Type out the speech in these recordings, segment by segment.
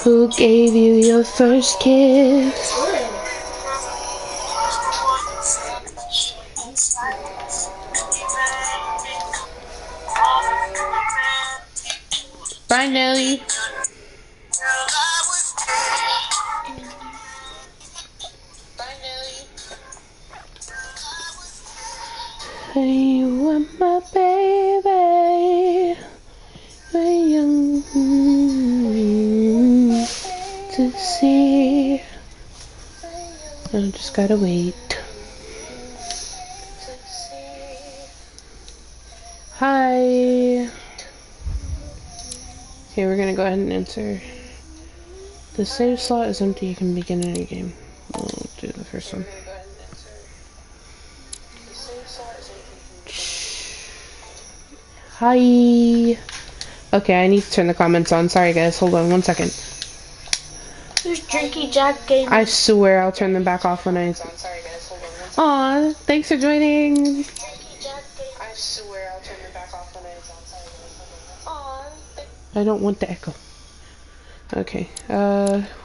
Who gave you your first kiss? Bye, Nelly. You were my baby, my young to see. I just gotta wait. Hi. Okay, we're gonna go ahead and enter. The save slot is empty. You can begin a new game. We'll do the first one. Hi. Okay, I need to turn the comments on. Sorry, guys. Hold on 1 second. There's Drinky Jack game. I swear I'll turn them back off when I. Aw, thanks for joining. I swear I'll turn them back off when I don't want the echo. Okay.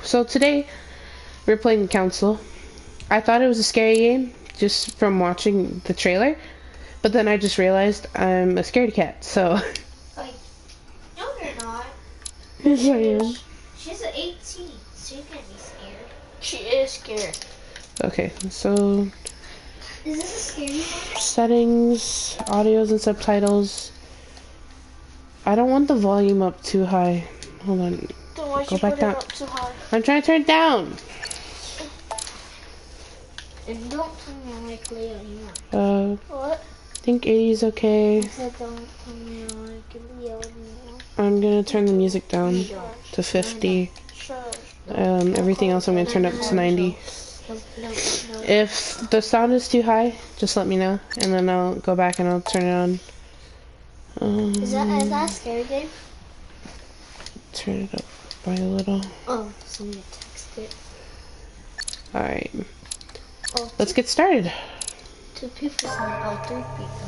So today we're playing the Council. I thought it was a scary game just from watching the trailer, but then I just realized I'm a scaredy cat. So. Like, no, you're not. Yes, I am. She's an 18, so you can't be scared. She is scared. Okay, so Is this a scary one? settings, audios and subtitles. I don't want the volume up too high. Hold on. Then why'd Go you back put down. it up too high? I'm trying to turn it down. And don't tell me I like Leo anymore. What? I think 80 is okay. I said don't tell me I like Leo anymore. I'm gonna turn the music down to 50. Sure. Everything else I'm gonna turn up to 90. No. If the sound is too high, just let me know, and then I'll go back and I'll turn it on. Is that a scary game? Turn it up by a little. Oh, somebody texted. Alright, Oh, let's get started. 2 people said, oh, 3 people.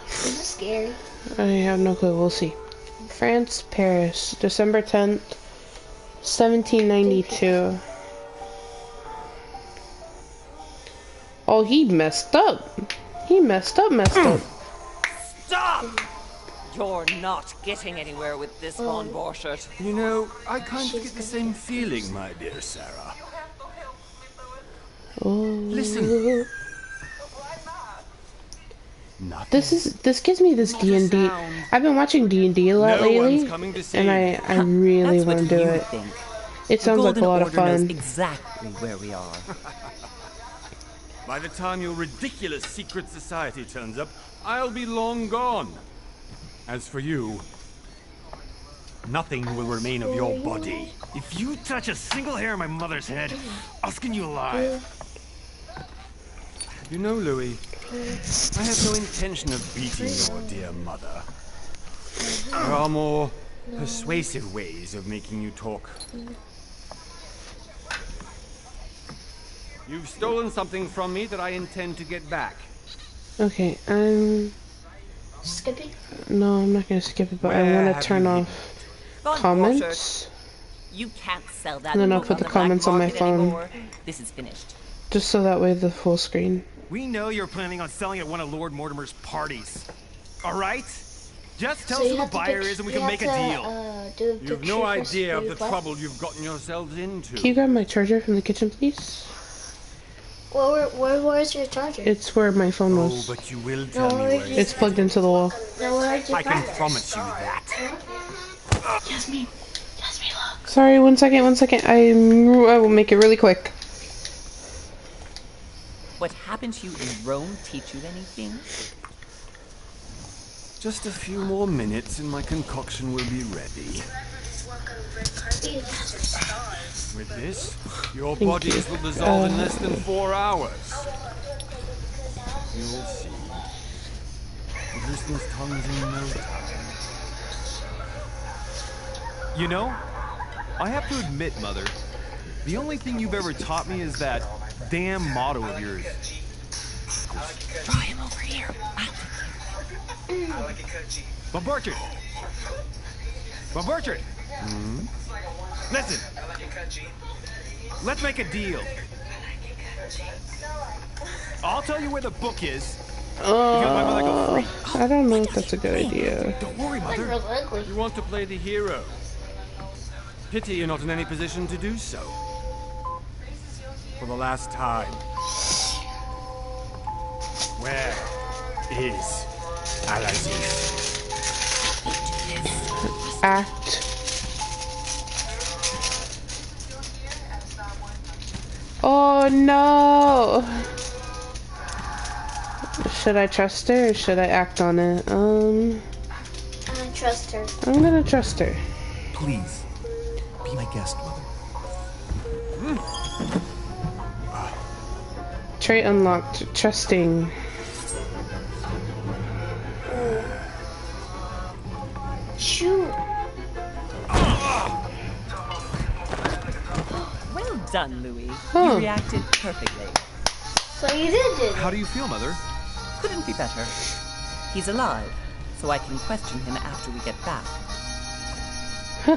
Is this scary? I have no clue, we'll see. France, Paris, December 10th, 1792. Oh, he messed up. He messed up. Stop! You're not getting anywhere with this Von Borchardt. You know, I kind of get the same feeling, my dear Sarah. Oh. Listen. This gives me this D&D. I've been watching D&D a lot lately, and I really want to do it. It sounds like a lot of fun. Knows exactly where we are. By the time your ridiculous secret society turns up, I'll be long gone. As for you, nothing will remain of your body. If you touch a single hair on my mother's head, I'll skin you alive. You know, Louis, I have no intention of beating your dear mother. There are more persuasive ways of making you talk. You've stolen something from me that I intend to get back. Okay, Skipping? No, I'm not gonna skip it, but I want to turn off comments. You can't sell that. And then I'll book put on the black comments on my market phone. anymore. This is finished. Just so that way the full screen. We know you're planning on selling at one of Lord Mortimer's parties. All right? Just tell So us you who the have to buyer pic- is and we you can have make a to, deal. Do a You have picture no first idea of the before you trouble you've gotten yourselves into. Can you grab my charger from the kitchen, please? Where's your charger? It's where my phone Oh, was. but you will tell me where where is it It's plugged into the wall. No, where'd you I can find it? promise you that. Jasmine, look. Sorry, 1 second. I will make it really quick. What happened to you in Rome teach you anything? Just a few more minutes and my concoction will be ready. With this, your bodies will dissolve in less than 4 hours. You'll see. It loosens tongues in no time. You know, I have to admit, Mother, the only thing you've ever taught me is that damn motto of yours. Draw him over here. But Burchard! But Burchard! Listen! Let's make a deal. I'll tell you where the book is. Because my mother go free. I don't know if that's a good idea. Don't worry, Like Mother. real ugly. You want to play the hero. Pity you're not in any position to do so. For the last time. Where is Al-Aziz? Act. Oh no! Should I trust her or should I act on it? I trust her. I'm gonna trust her. Please, be my guest, Mother. Trait unlocked. Trusting. Shoot. Well done, Louis. Huh. You reacted perfectly. So you did it. How do you feel, Mother? Couldn't be better. He's alive, so I can question him after we get back.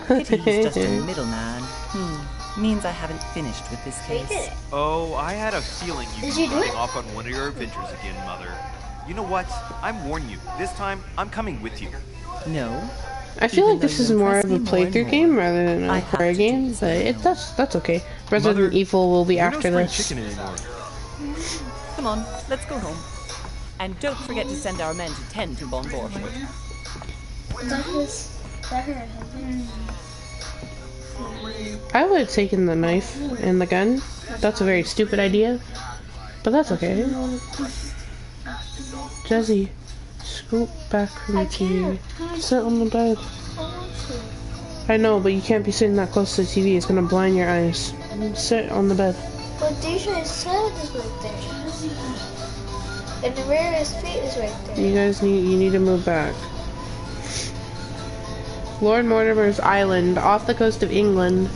Pity he's just a middleman. Means I haven't finished with this So you case. did it. Oh, I had a feeling Did you'd you be do running it? off on one of your adventures again, Mother. You know what? I'm warning you. This time, I'm coming with you. No. I feel Even like this though is you more impress of a me more and playthrough more, game rather than I a have horror to game, do but this. that's okay. Resident Mother, Evil will be You're after no spring this. chicken anymore. Come on, let's go home. And don't forget to send our men to tend to Bon Borford. That her. I would have taken the knife and the gun. That's a very stupid idea, but that's okay. Jesse, scoot back from the TV. Sit on the bed. I know, but you can't be sitting that close to the TV. It's gonna blind your eyes. Sit on the bed. But Deja's head is right there. And the rear of his feet is right there. You need to move back. Lord Mortimer's Island, off the coast of England.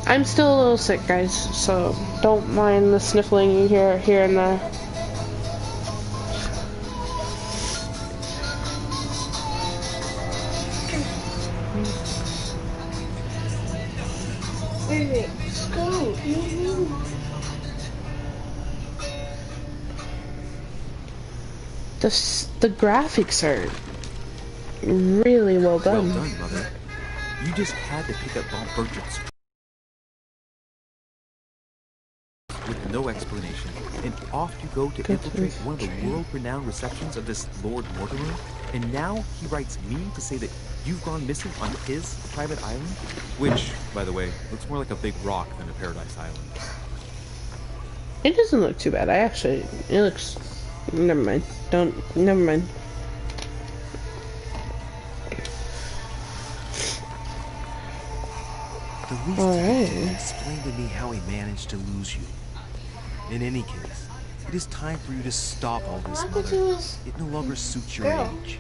I'm still a little sick, guys, so don't mind the sniffling you hear here and there. Wait, Scoot. The graphics are really well done. Well done, Mother. You just had to pick up Bob Burchard's with no explanation, and off you go to infiltrate one of the world-renowned receptions of this Lord Mortimer, and now he writes me to say that you've gone missing on his private island, which, by the way, looks more like a big rock than a paradise island. It doesn't look too bad. It looks... Never mind. Never mind. The least you can do is explain to me how he managed to lose you. In any case, it is time for you to stop all this, What happened to Mother. his It no longer suits your girl? age.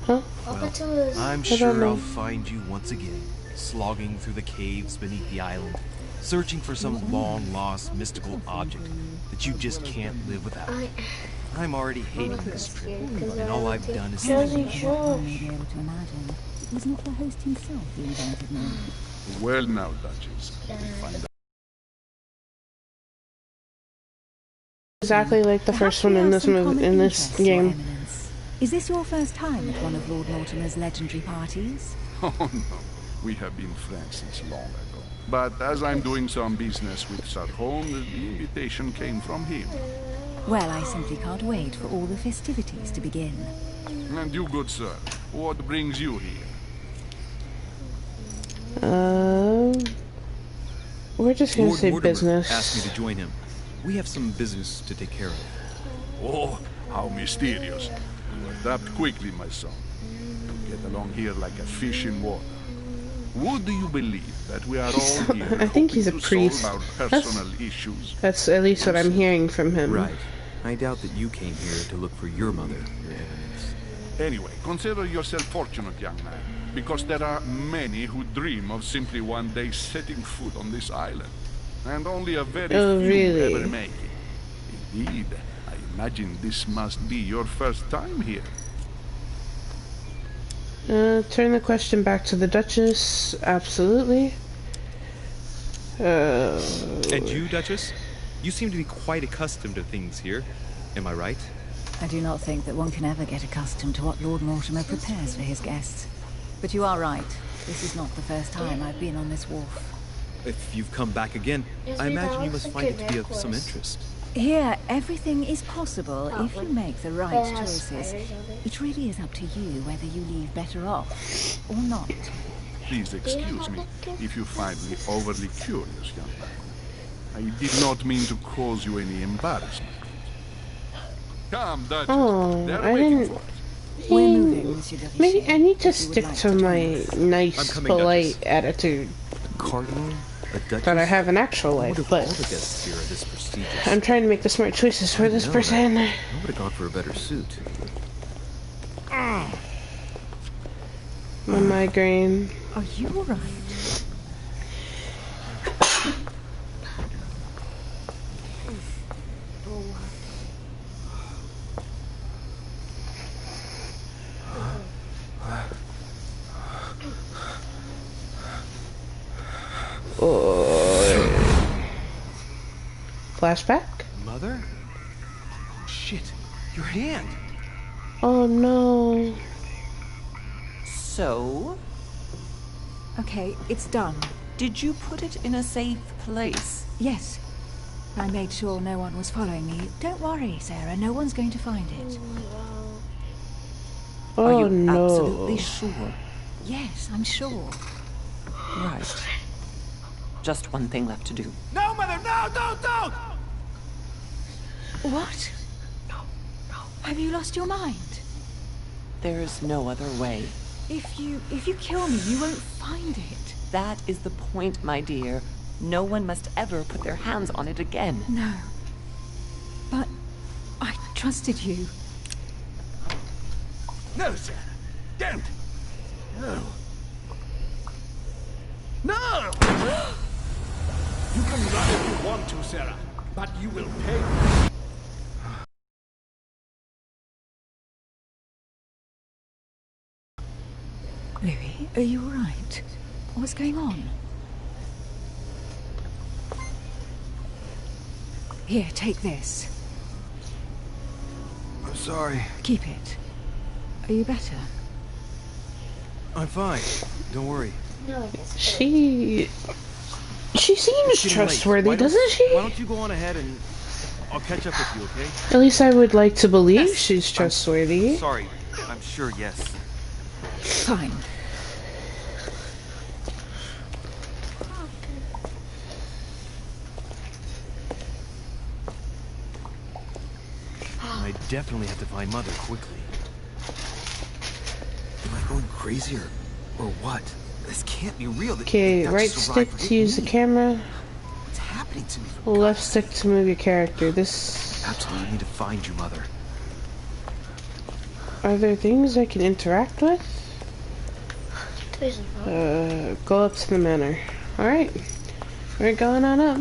Huh? What happened to his... I'm don't sure know. I'll find you once again, slogging through the caves beneath the island, searching for some long-lost mystical object that you just can't live without. I'm already hating this trip, and all I've done is Josie, think sure. May be able to imagine. It was not the host himself who invented me. Well now, Duchess. We find out. Exactly like the first one in this movie, in this game. Is this your first time at one of Lord Mortimer's legendary parties? Oh no, we have been friends since long ago. But as I'm doing some business with Sir Holmes, the invitation came from him. Well, I simply can't wait for all the festivities to begin. And you, good sir, what brings you here? We're just gonna Lord say Mortimer business. asked me to join him. We have some business to take care of. Oh, how mysterious. You adapt quickly, my son. You get along here like a fish in water. Would you believe that we are all here I think he's a hoping to priest. solve our personal issues? That's at least what I'm hearing from him. Right. I doubt that you came here to look for your mother, Your Eminence. Anyway, consider yourself fortunate, young man, because there are many who dream of simply one day setting foot on this island. And only a very Oh, few really? ever make it. Indeed, I imagine this must be your first time here. Turn the question back to the Duchess. Absolutely. And you, Duchess? You seem to be quite accustomed to things here. Am I right? I do not think that one can ever get accustomed to what Lord Mortimer prepares for his guests. But you are right. This is not the first time I've been on this wharf. If you've come back again, I imagine you must find it to be of some interest. Here, everything is possible if you make the right It has choices. spiders on it. It really is up to you whether you leave better off or not. Please excuse me if you find me overly curious, young man. I did not mean to cause you any embarrassment. Come, Duchess. Oh, They're I waiting didn't. for us. We're moving, Monsieur de Maybe Vichy, I need to if you would stick like to join my us. nice, I'm coming, polite Duchess. attitude Cardinal? A Duchess? that I have in actual I wonder life, if all but the guests here are this prestigious. I'm trying to make the smart choices for this No, person. I would have gone for a better suit. My migraine. Are you alright? Flashback? Mother? Shit, your hand. Oh no. So, Okay, it's done. did you put it in a safe place? Yes. I made sure no one was following me. Don't worry, Sarah. No one's going to find it. Oh Are you no. absolutely sure? Yes, I'm sure. Right. Just one thing left to do. No, Mother, no, don't! What? Have you lost your mind? There's no other way. If you kill me, you won't find it. That is the point, my dear. No one must ever put their hands on it again. No. But I trusted you. No, Sarah, don't! No. No! You can run if you want to, Sarah, but you will pay. Louis, are you alright? What's going on? Here, take this. I'm sorry. Keep it. Are you better? I'm fine. Don't worry. No, it's She seems It's getting late. trustworthy, Why don't- doesn't she? Why don't you go on ahead and I'll catch up with you, okay? At least I would like to believe Yes. she's trustworthy. Sorry, I'm sure, yes. Fine. I definitely have to find Mother quickly. Am I going crazy or what? This can't be real. Okay, right stick to use the camera, What's happening to me? For left stick to move your character. This. Absolutely need to find you, Mother. Are there things I can interact with? Go up to the manor. Alright. We're going on up.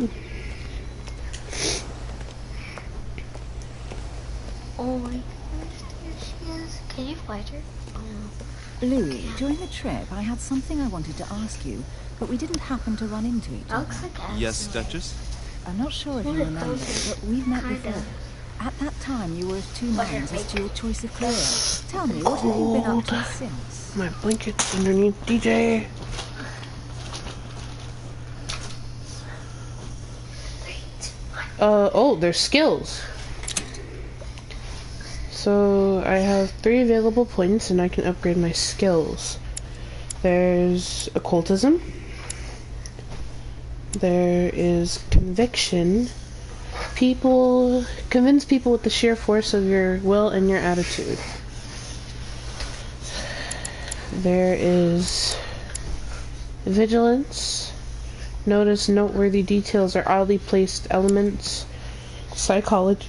Oh my goodness, there she is. Can you fight her? Louis, during the trip, I had something I wanted to ask you, but we didn't happen to run into each That other. looks like Yes, acid. Duchess? I'm not sure if you One of remember, those, but we've met kinda. before. At that time, you were of two But her minds as face- to your choice of career. Tell me, what have you been up to since? My blanket's underneath DJ. Oh, there's skills. So I have 3 available points and I can upgrade my skills. There's occultism. There is conviction. Convince people with the sheer force of your will and your attitude. There is vigilance. Notice noteworthy details or oddly placed elements. Psychology.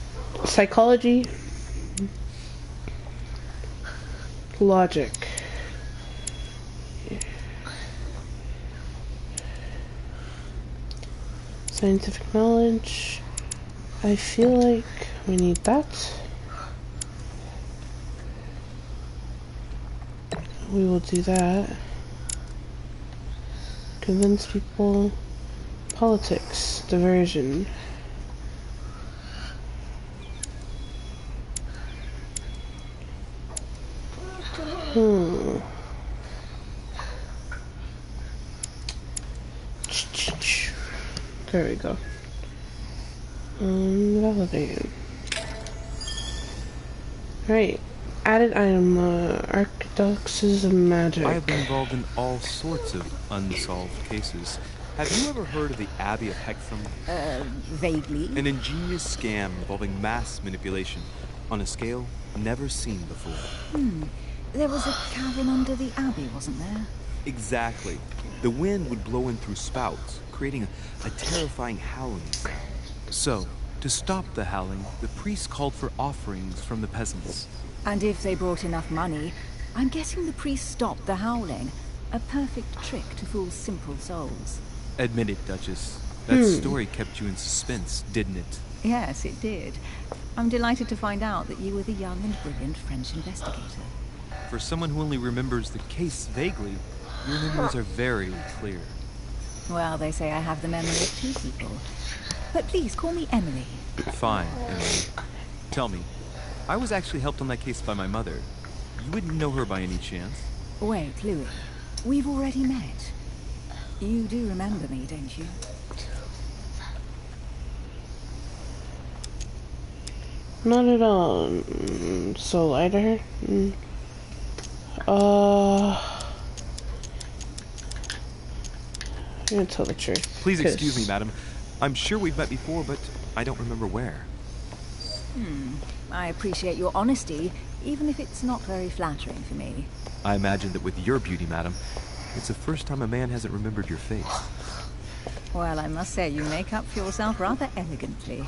Logic. Scientific knowledge. I feel like We need that. We will do that. Convince people. Politics. Diversion. There we go. Validate. Right. Added item, Archduxes of Magic. I have been involved in all sorts of unsolved cases. Have you ever heard of the Abbey of Hexham? Vaguely. An ingenious scam involving mass manipulation on a scale never seen before. There was a cavern under the abbey, wasn't there? Exactly. The wind would blow in through spouts, creating a terrifying howling sound. So, to stop the howling, the priests called for offerings from the peasants. And if they brought enough money, I'm guessing the priest stopped the howling. A perfect trick to fool simple souls. Admit it, Duchess. That story kept you in suspense, didn't it? Yes, it did. I'm delighted to find out that you were the young and brilliant French investigator. For someone who only remembers the case vaguely, your memories are very clear. Well, they say I have the memory of two people. But please, call me Emily. Fine, Emily. Tell me, I was actually helped on that case by my mother. You wouldn't know her by any chance? Wait, Louis. We've already met. You do remember me, don't you? Not at all. So lighter. I'm gonna tell the truth. Please excuse me, madam. I'm sure we've met before, but I don't remember where. I appreciate your honesty, even if it's not very flattering for me. I imagine that with your beauty, madam, it's the first time a man hasn't remembered your face. Well, I must say, you make up for yourself rather elegantly.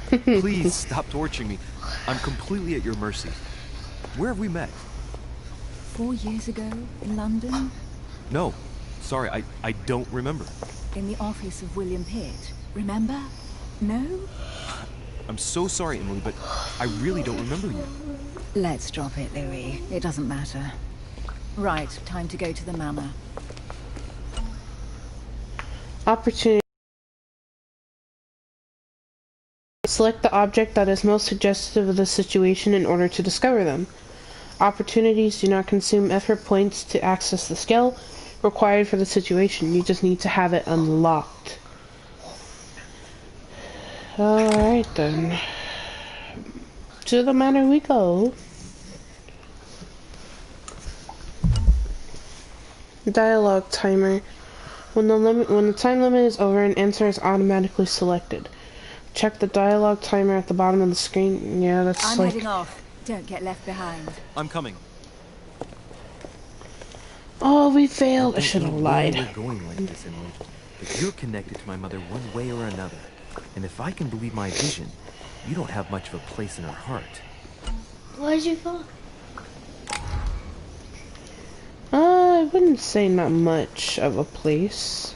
Please stop torturing me. I'm completely at your mercy. Where have we met? 4 years ago, in London, No. Sorry, I don't remember. in the office of William Pitt. Remember? No? I'm so sorry, Emily, but I really don't remember you. Let's drop it, Louis. It doesn't matter. Right, time to go to the manor. Opportunity. Select the object that is most suggestive of the situation in order to discover them. Opportunities do not consume effort points to access the skill required for the situation. You just need to have it unlocked. Alright then. To the manor we go. Dialogue timer. When the time limit is over, an answer is automatically selected. Check the dialogue timer at the bottom of the screen. Yeah, that's I'm like... heading off. Don't get left behind. I'm coming. Oh, we failed. I should have We're lied. going like this, Emily. But you're connected to my mother one way or another. And if I can believe my vision, you don't have much of a place in her heart. Where'd you go? I wouldn't say not much of a place.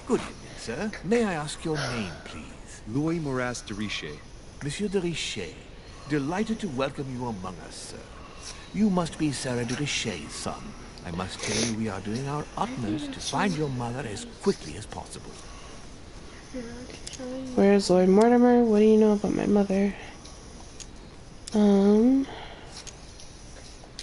Good evening, sir. May I ask your name, please? Louis Moras de Richer. Monsieur de Richer. Delighted to welcome you among us, sir. You must be Sarah de Richer's son. I must tell you we are doing our utmost to find your mother as quickly as possible. Where's Lord Mortimer? What do you know about my mother? I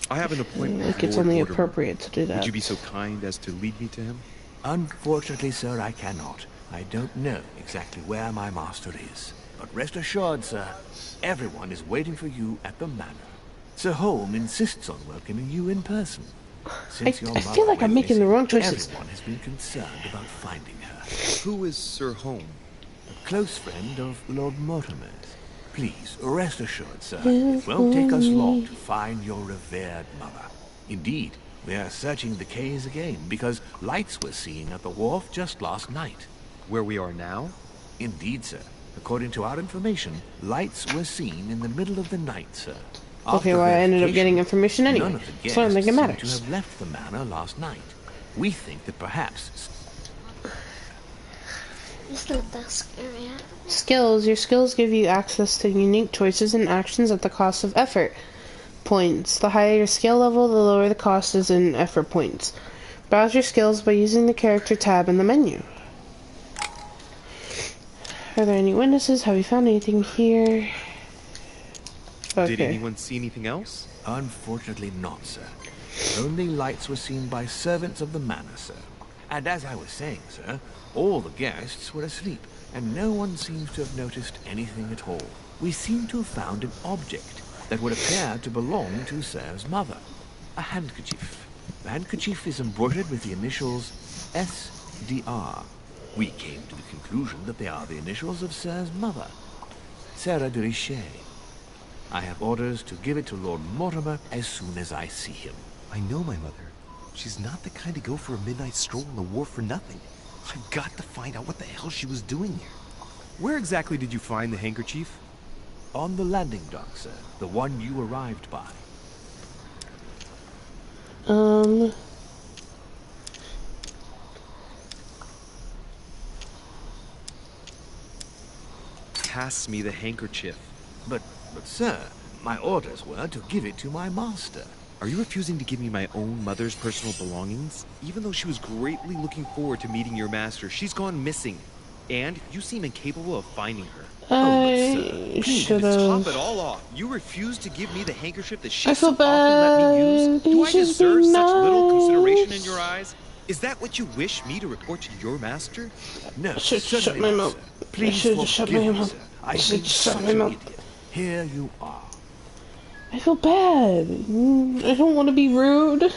have an appointment Like with it's Lord only Mortimer. appropriate to do that. Would you be so kind as to lead me to him? Unfortunately, sir, I cannot. I don't know exactly where my master is. But rest assured, sir, everyone is waiting for you at the manor. Sir Holm insists on welcoming you in person. Since your I mother feel like I'm went making the missing, wrong choices. Everyone has been concerned about finding her. Who is Sir Holm? A close friend of Lord Mortimer's. Please, rest assured, sir, it won't take us long to find your revered mother. Indeed, we are searching the quays again because lights were seen at the wharf just last night. Where we are now? Indeed, sir. According to our information, lights were seen in the middle of the night, sir. Okay, After well, I ended up verification, getting information anyway. None of the So I don't think it guests seem matters. to have left the manor last night. We think that perhaps... It's not that scary. Skills. Your skills give you access to unique choices and actions at the cost of effort points. The higher your skill level, the lower the cost is in effort points. Browse your skills by using the character tab in the menu. Are there any witnesses? Have you found anything here? Okay. Did anyone see anything else? Unfortunately not, sir. Only lights were seen by servants of the manor, sir. And as I was saying, sir, all the guests were asleep, and no one seems to have noticed anything at all. We seem to have found an object that would appear to belong to Sir's mother. A handkerchief. The handkerchief is embroidered with the initials SDR. We came to the conclusion that they are the initials of Sir's mother, Sarah de Richet. I have orders to give it to Lord Mortimer as soon as I see him. I know my mother. She's not the kind to go for a midnight stroll on the wharf for nothing. I've got to find out what the hell she was doing here. Where exactly did you find the handkerchief? On the landing dock, sir. The one you arrived by. Pass me the handkerchief. But sir, my orders were to give it to my master. Are you refusing to give me my own mother's personal belongings? Even though she was greatly looking forward to meeting your master, she's gone missing. And you seem incapable of finding her. I should To top have. it all off, you refused to give me the handkerchief that she I so feel often let me use? bad. Do You I should deserve be such little consideration in nice. your eyes? Is that what you wish me to report to your master? No, I should shut certainly my not, mouth. sir. I Please should just shut forgive my me, mouth. sir. I I've should been just shut such my an mouth. idiot. Here you are. I feel bad. I don't want to be rude.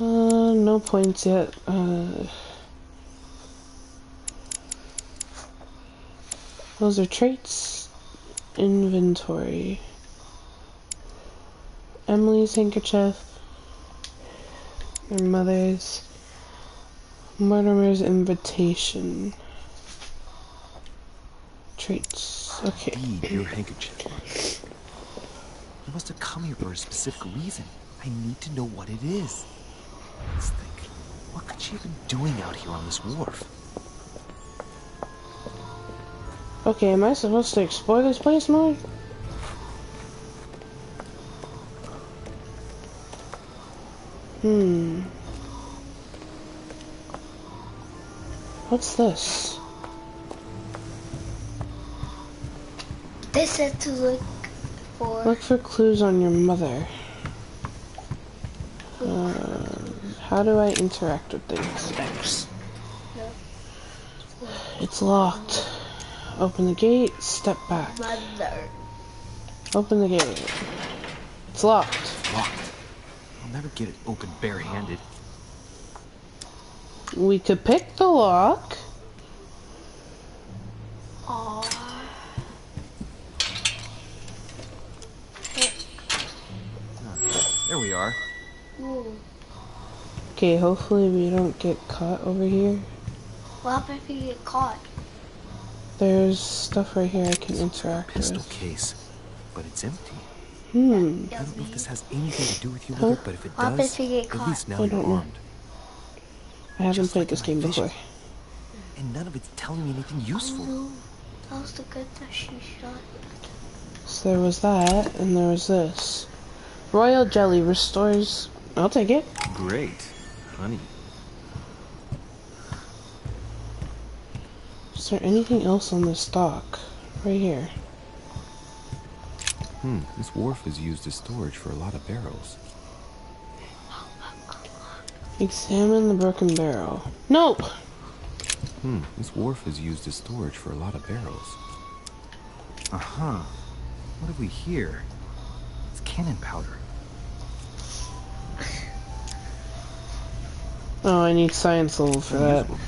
No points yet. Those are traits. Inventory. Emily's handkerchief. Her mother's. Mortimer's invitation. Traits. Okay. Indeed, your handkerchief. You must have come here for a specific reason. I need to know what it is. Let's think. What could she have been doing out here on this wharf? Okay, am I supposed to explore this place more? What's this? They said to look for. Look for clues on your mother. How do I interact with things? X. No. It's locked. Open the gate, step back. Mother. Open the gate. It's locked. Locked. I'll never get it open barehanded. We could pick the lock. Aww. There we are. Ooh. Okay, hopefully we don't get caught over here. What happens if you get caught? There's stuff right here I can interact Pistol with. case. But it's empty. Hmm. I don't know if this has anything to do with you, Mother, but if it What happens does, if you get at caught? least now I you're don't know. armed. I haven't Just played like this in game my vision. before. And none of it's telling me anything useful. No. That was the good that she shot. So there was that, and there was this. Royal jelly restores. I'll take it. Great. Honey. Is there anything else on this dock? Right here. This wharf is used as storage for a lot of barrels. Examine the broken barrel. Nope! This wharf is used as storage for a lot of barrels. Uh-huh. What have we here? It's cannon powder. Oh, I need science level for that. Unusable.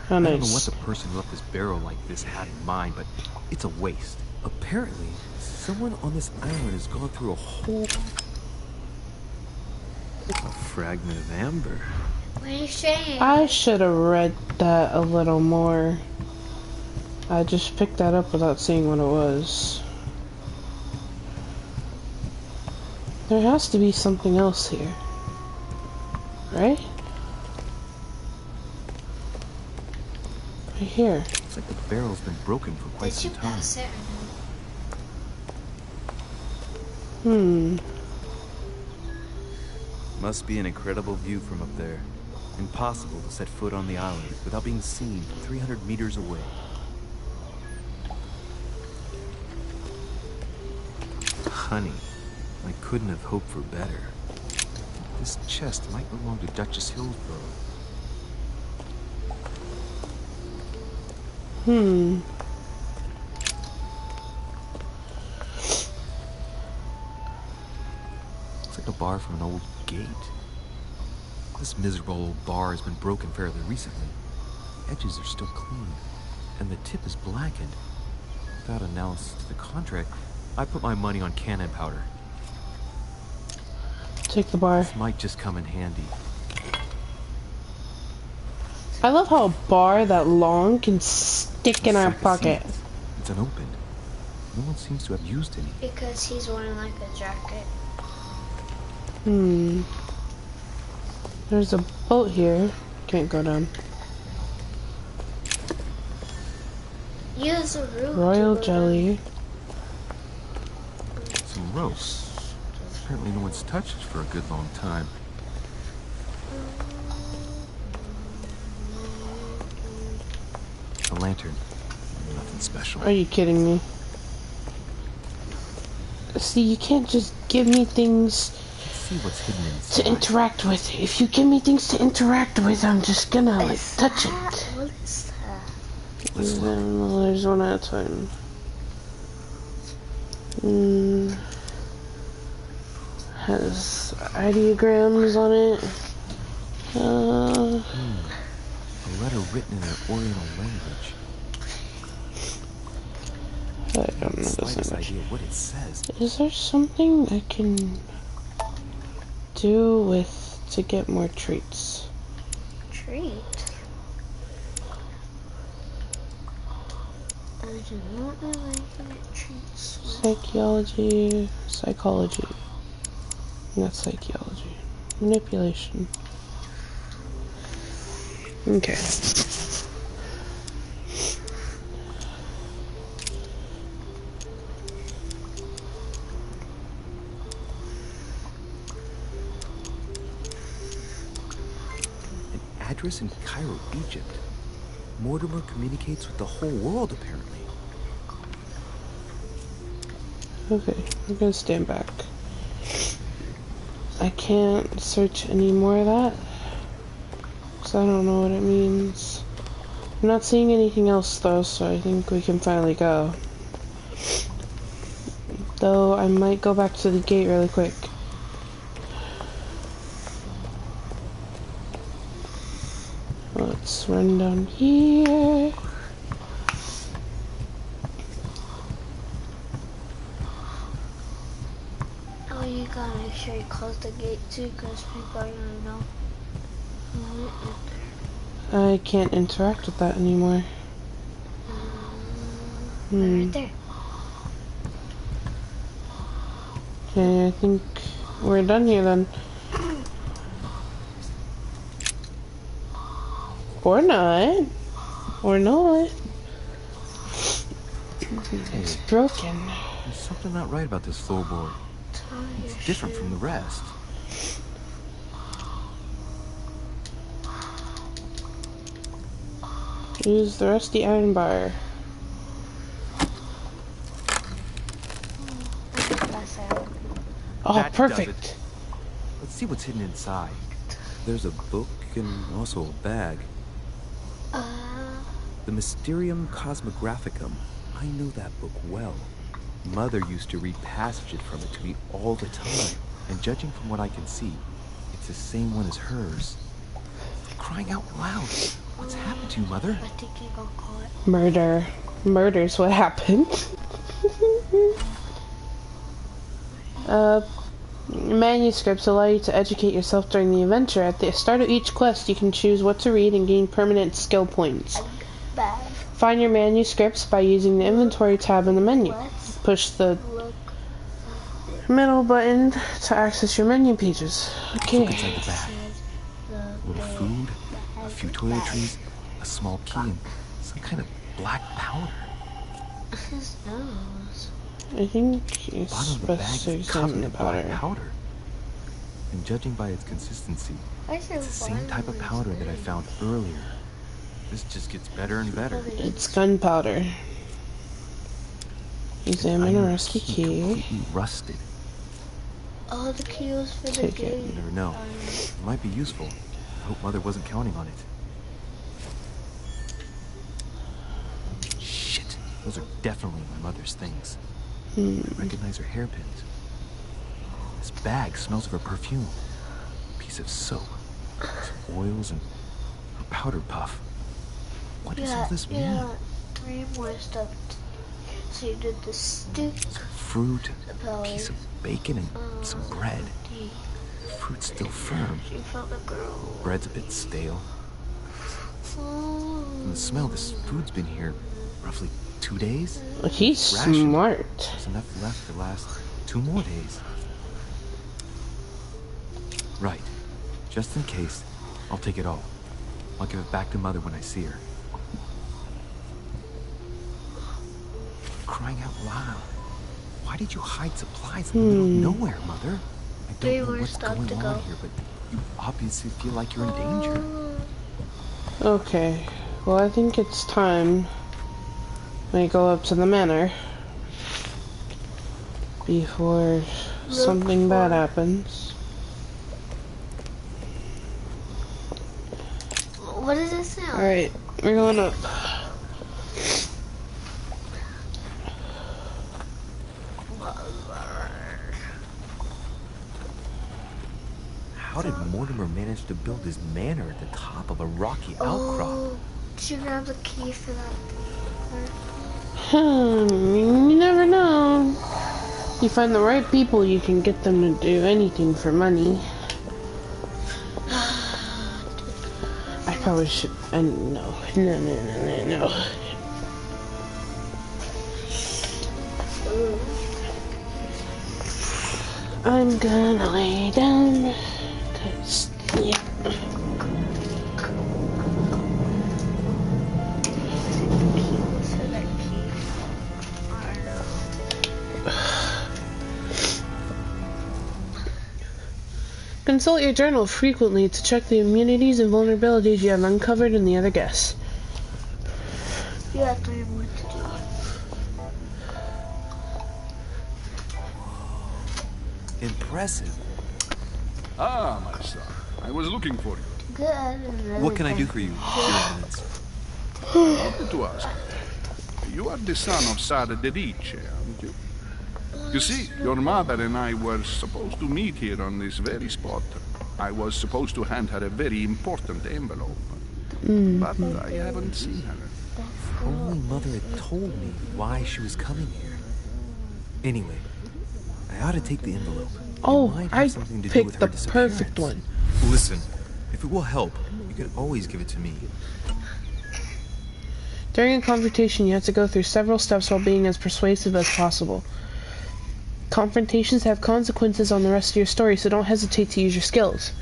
How I don't know what nice. the person who left this barrel like this had in mind, but it's a waste. Apparently, someone on this island has gone through a whole... A fragment of amber. What are you saying? I should have read that a little more. I just picked that up without seeing what it was. There has to be something else here. Right? Right here. Looks like the barrel's been broken for quite Did you some time. pass it? Must be an incredible view from up there. Impossible to set foot on the island without being seen 300 meters away. Honey, I couldn't have hoped for better. This chest might belong to Duchess Hillsborough. Looks like a bar from an old gate. This miserable old bar has been broken fairly recently. Edges are still clean, and the tip is blackened. Without analysis to the contrary, I put my money on cannon powder. Take the bar. This might just come in handy. I love how a bar that long can stick in our Sack of pocket. seeds. It's unopened. No one seems to have used any. Because he's wearing like a jacket. There's a boat here. Can't go down. Use a root. Royal to jelly. Some roast. Apparently no one's touched it for a good long time. A lantern. Nothing special. Are you kidding me? See, you can't just give me things Let's see what's hidden to inside. interact with. If you give me things to interact with, I'm just gonna like touch it. What is that? Let's look. Well, there's one at a time. Has ideograms on it. A letter written in an Oriental language. I don't know Slightest this image. idea what it says. Is there something I can do with to get more treats? Treat. I do not know anything that treats. Psychology. Not psychology. Manipulation. Okay. An address in Cairo, Egypt. Mortimer communicates with the whole world, apparently. Okay, I'm gonna stand back. I can't search any more of that, because I don't know what it means. I'm not seeing anything else though, so I think we can finally go. Though I might go back to the gate really quick. Let's run down here. Oh, you gotta make sure you close the gate too, because people are gonna know who went in there. I can't interact with that anymore. Right there. Okay, I think we're done here then. Or not. Or not. It's broken. There's something not right about this floorboard. It's different from the rest. Use the rusty iron bar. That's out. Oh, That does perfect. it. Let's see what's hidden inside. There's a book and also a bag. The Mysterium Cosmographicum. I know that book well. Mother used to read passages from it to me all the time. And judging from what I can see, it's the same one as hers. Crying out loud. What's happened to you, Mother? I think you got caught. Murder. Murder's what happened. Manuscripts allow you to educate yourself during the adventure. At the start of each quest, you can choose what to read and gain permanent skill points. Bad. Find your manuscripts by using the inventory tab in the menu. Let's Push the look. middle button to access your menu pages. Look Okay. inside the bag. A little food, a few toiletries, a small key, and some kind of black powder. His nose. I think The it's bottom of the best to bag is examine covered the in black powder. powder. And judging by its consistency, it's the same type of powder that I found earlier. This just gets better and better. It's gunpowder. Examine a rusty key. Completely rusted. Oh, the key was for the Take it. gate. You never know. It might be useful. I hope Mother wasn't counting on it. Shit. Those are definitely my mother's things. I recognize her hairpins. This bag smells of her perfume. A piece of soap. Some oils and a powder puff. What does all this mean? Yeah, 3 more stuff. So you did the stick, Some fruit, the a powder. piece of bacon, and some bread. The fruit's still firm. You found the girl. Bread's a bit stale. From the smell, this food's been here roughly 2 days. He's Ration. smart. There's enough left to last 2 more days. Right. Just in case, I'll take it all. I'll give it back to Mother when I see her. Crying out loud. Why did you hide supplies in the middle of nowhere, Mother? I Three don't know more what's stuff going to on go. here, but you obviously feel like you're in danger. Okay. Well, I think it's time we go up to the manor before something bad happens. What does it sound? Alright, we're going up. How did Mortimer manage to build his manor at the top of a rocky outcrop? Oh, did you grab the key for that? You never know. You find the right people, you can get them to do anything for money. I probably should. No. I'm gonna lay down. 'Cause, yeah. For that key. I don't know. Consult your journal frequently to check the immunities and vulnerabilities you have uncovered in the other guests. You have 3 more to do. Impressive. Ah, my son. I was looking for you. Good. What can I do for you, Your Eminence? I wanted to ask. You are the son of Sara de Ricci, aren't you? You see, your mother and I were supposed to meet here on this very spot. I was supposed to hand her a very important envelope. But I haven't seen her. If only Mother had told me why she was coming here. Anyway, I ought to take the envelope. Oh, It might have I something to do with picked her the perfect disappearance. one. Listen, if it will help, you can always give it to me. During a confrontation, you have to go through several steps while being as persuasive as possible. Confrontations have consequences on the rest of your story, so don't hesitate to use your skills.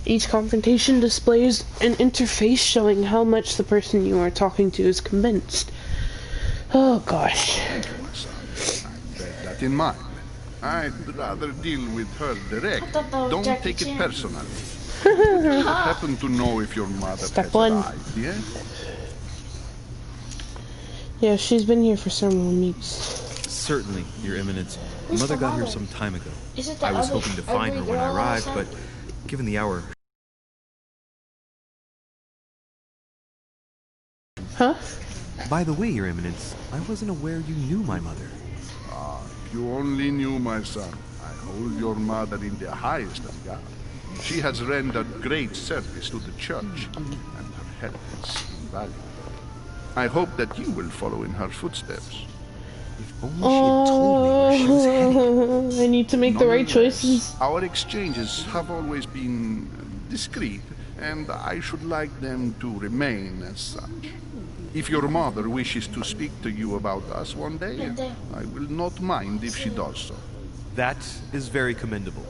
Each confrontation displays an interface showing how much the person you are talking to is convinced. Oh gosh. Thank you, my son. I bear that in mind. I'd rather deal with her direct. Don't take it personally. I happen to know if your mother Step has 1. arrived yet. Yeah, she's been here for several weeks. Certainly, Your Eminence. Mother got here some time ago. Is it the I was other- hoping to find her ugly when I girl arrived, outside? but given the hour... Huh? By the way, Your Eminence, I wasn't aware you knew my mother. Ah, if you only knew, my son. I hold your mother in the highest regard. She has rendered great service to the church, and her help is invaluable. I hope that you will follow in her footsteps. If only she had told me where she was heading. I need to make the right Nonetheless, choices. Our exchanges have always been discreet, and I should like them to remain as such. If your mother wishes to speak to you about us one day, I will not mind if she does so. That is very commendable.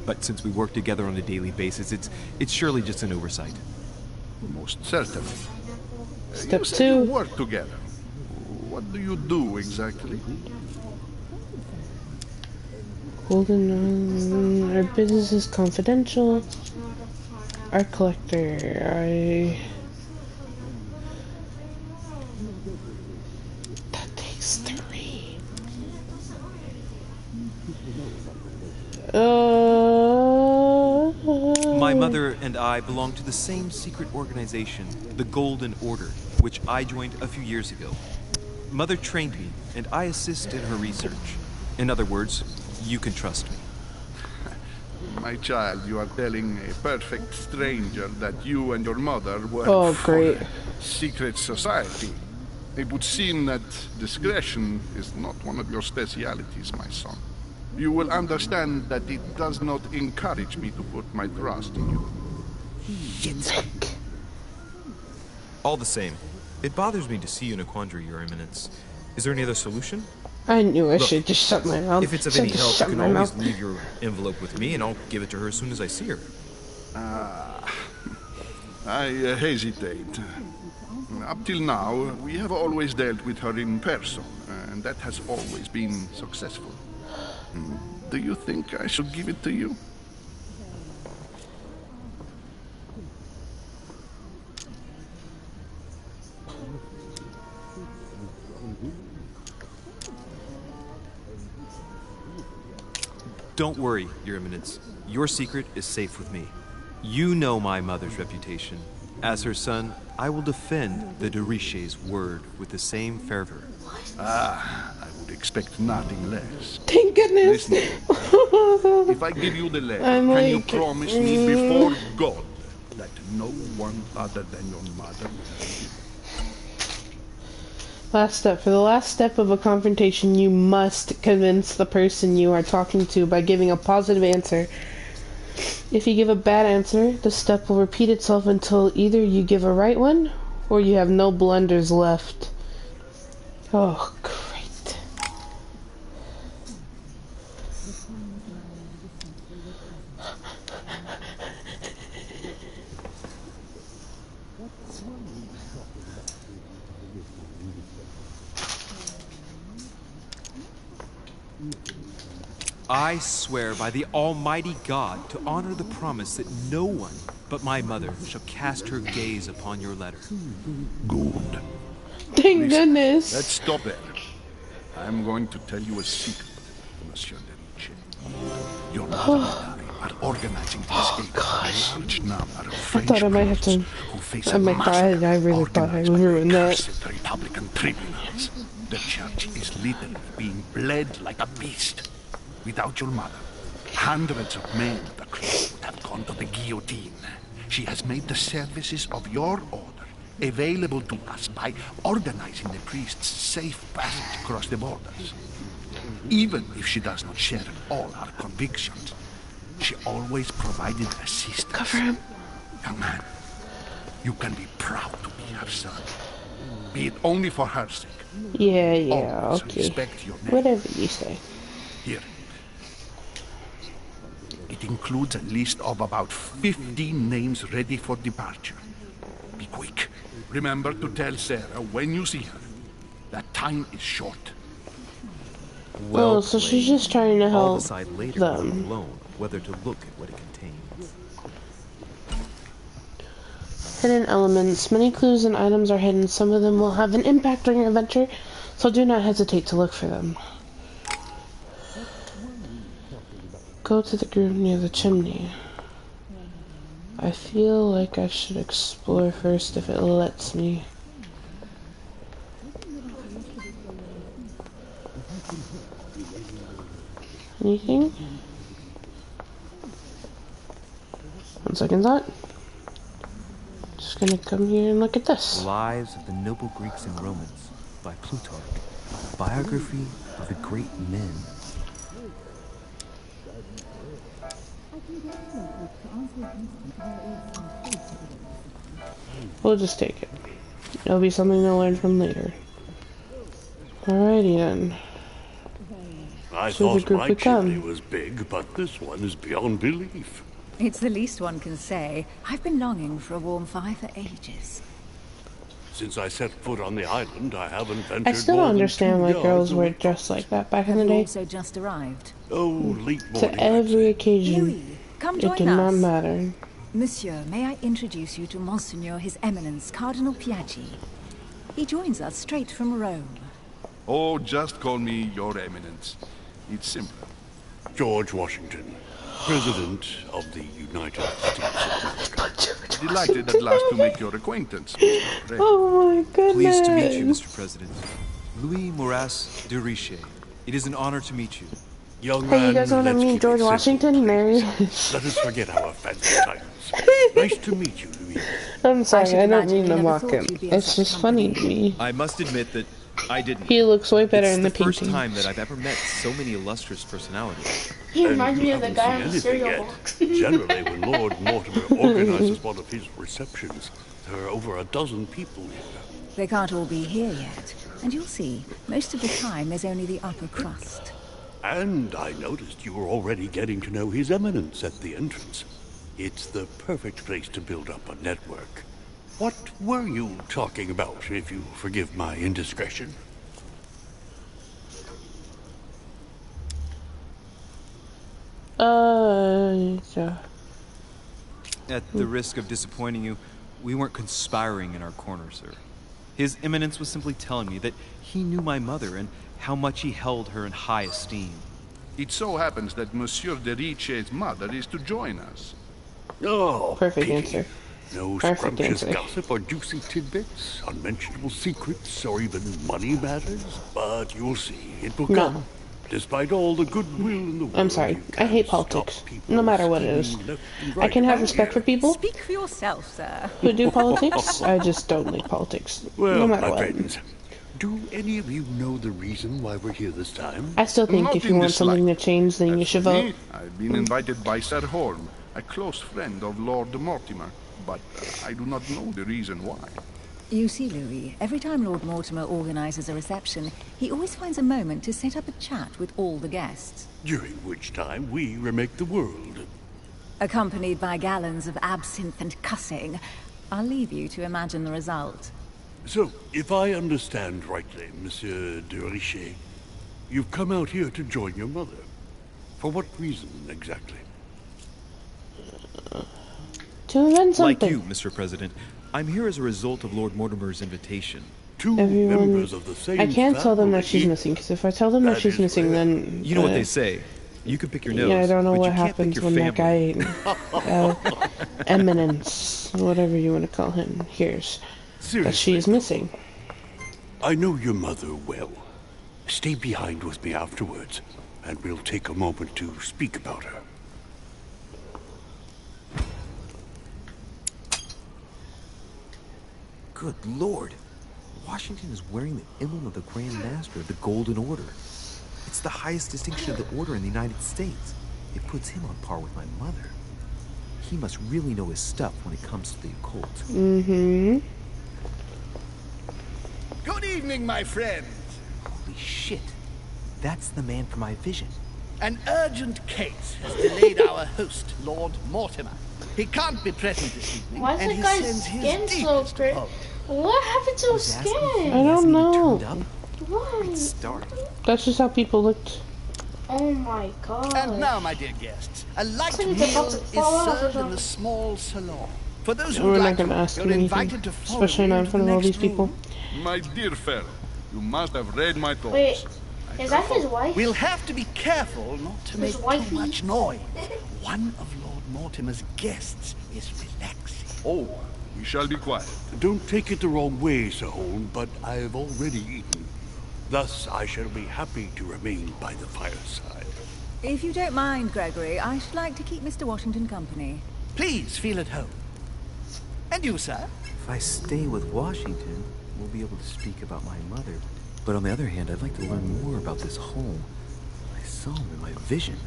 But since we work together on a daily basis, it's surely just an oversight. Most certainly. Step You said you 2. work together. What do you do exactly? Holding on. Our business is confidential. Our collector. That takes 3. My mother and I belong to the same secret organization, the Golden Order, which I joined a few years ago. Mother trained me, and I assist in her research. In other words, you can trust me. My child, you are telling a perfect stranger that you and your mother work Oh, for great. a secret society. It would seem that discretion is not one of your specialities, my son. You will understand that it does not encourage me to put my trust in you. All the same, it bothers me to see you in a quandary, Your Eminence. Is there any other solution? I knew I Look, should just shut my mouth. If it's of Should any just help, shut you can my always mouth. leave your envelope with me, and I'll give it to her as soon as I see her. I hesitate. Up till now, we have always dealt with her in person, and that has always been successful. Do you think I should give it to you? Don't worry, Your Eminence. Your secret is safe with me. You know my mother's reputation. As her son, I will defend the de Richet's word with the same fervor. I would expect nothing less. Thank goodness. Listen, if I give you the letter, I'm can you like, promise me before God that no one other than your mother will? Last step. For the last step of a confrontation, you must convince the person you are talking to by giving a positive answer. If you give a bad answer, the step will repeat itself until either you give a right one, or you have no blunders left. Oh, great. I swear by the Almighty God to honor the promise that no one but my mother shall cast her gaze upon your letter. Good. Thank goodness. Let's stop there. I'm going to tell you a secret, Monsieur de Richet. Your mother and I are organizing the escape of a large number of French thought I might have prisoners to- who face Oh a my God, massacre I really thought I organized by ruined the that. cursed Republican tribunals. The church is literally being bled like a beast. Without your mother, hundreds of men of the club would have gone to the guillotine. She has made the services of your order available to us by organizing the priests' safe passage across the borders. Even if she does not share all our convictions, she always provided assistance. Cover him. Young man, you can be proud to be her son. Be it only for her sake. Yeah, Always okay. respect your name. Whatever you say. Here. It includes a list of about 15 names ready for departure. Be quick. Remember to tell Sarah when you see her that time is short. Well Oh, so she's played. just trying to I'll help decide later when I'm them. alone whether to look at what it contains. Hidden elements. Many clues and items are hidden. Some of them will have an impact on your adventure, so do not hesitate to look for them. Go to the group near the chimney. I feel like I should explore first if it lets me. Anything? 1 second thought. Just gonna come here and look at this. Lives of the Noble Greeks and Romans by Plutarch. Biography of the great men. We'll just take it. It'll be something to learn from later. Alrighty then. I So the thought group my would chimney come. was big, but this one is beyond belief. It's the least one can say. I've been longing for a warm fire for ages. Since I set foot on the island, I haven't ventured I still don't more than understand 2 why yards girls over were dressed like that back in Have the you day. also just arrived? Oh, late morning, To every occasion, Louis, come it join did not us. matter. Monsieur, may I introduce you to Monseigneur His Eminence Cardinal Piaggi? He joins us straight from Rome. Oh, just call me Your Eminence. It's simple. George Washington, President of the United States of America. Delighted at last to make your acquaintance, Mr. President. Oh my goodness. Pleased to meet you, Mr. President. Louis Moras de Richer. It is an honor to meet you. Young Hey, you man, guys want to let's meet keep George it simple, Washington? There he please. is. Let us forget our fancy titles. Nice to meet you, Louis. I'm sorry, should I don't imagine mean you to never mock thought him. you'd be in It's such just funny to company. me. I must admit that I didn't. He looks way better It's in the the first painting. time that I've ever met so many illustrious personalities. He And reminds you me of the haven't guy seen on the anything cereal yet. box. Generally, when Lord Mortimer organizes one of his receptions, there are over a dozen people here. They can't all be here yet. And you'll see, most of the time there's only the upper crust. And I noticed you were already getting to know His Eminence at the entrance. It's the perfect place to build up a network. What were you talking about, if you forgive my indiscretion? Yeah. At the risk of disappointing you, we weren't conspiring in our corner, sir. His Eminence was simply telling me that he knew my mother and how much he held her in high esteem. It so happens that Monsieur de Riche's mother is to join us. Oh, Perfect pity. answer. No Perfect scrumptious answer. gossip or juicy tidbits, unmentionable secrets, or even money matters. But you'll see, it will No. come. Despite all the goodwill in the world, I'm sorry. you I can't hate stop politics. people No matter what it is. scheming left and I right can have about respect for here. people Speak for yourself, sir. who do politics. I just don't like politics. Well, No matter my what. friends, do any of you know the reason why we're here this time? I still think Not if you in want this something light. to change, then you As should for vote. me, I've been invited by Sir Horn, a close friend of Lord Mortimer, but I do not know the reason why. You see, Louis, every time Lord Mortimer organizes a reception, he always finds a moment to set up a chat with all the guests. During which time we remake the world. Accompanied by gallons of absinthe and cussing. I'll leave you to imagine the result. So, if I understand rightly, Monsieur de Richer, you've come out here to join your mother. For what reason, exactly? To invent Like something. you, Mr. President, I'm here as a result of Lord Mortimer's invitation. Two Everyone- members of the same I can't tell them that family. she's missing, because if I tell them that That she's is missing, rare. then... You know what they say. You can pick your nose, Yeah, I don't know but what you can't happens pick your when family. that guy, Eminence, whatever you want to call him, hears that she is missing. I know your mother well. Stay behind with me afterwards, and we'll take a moment to speak about her. Good lord. Washington is wearing the emblem of the Grand Master of the Golden Order. It's the highest distinction of the order in the United States. It puts him on par with my mother. He must really know his stuff when it comes to the occult. Mm-hmm. Good evening, my friend. Holy shit. That's the man for my vision. An urgent case has delayed our host, Lord Mortimer. He can't be present this evening, Why is and that he guy's sends skin his so deepest great? apologies. What happened to his Asking skin? him, I don't hasn't even know. turned up. What? Great start. That's just how people looked. Oh my god. And now, my dear guests, a light Something's meal about to is fall off or served in something. the small salon. For those who We're would not like gonna to, ask you're him anything, invited to follow especially me not in into front the of all next these people. room. My dear fellow, you must have read my thoughts. Wait, is that his wife? We'll have to be careful not to His make wifey? too much noise. One of Lord Mortimer's guests is relaxing. Oh, we shall be quiet. Don't take it the wrong way, Sir Holm, but I have already eaten. Thus, I shall be happy to remain by the fireside. If you don't mind, Gregory, I should like to keep Mr. Washington company. Please feel at home. And you, sir? If I stay with Washington, we'll be able to speak about my mother. But on the other hand, I'd like to learn more about this home. I saw him in my vision.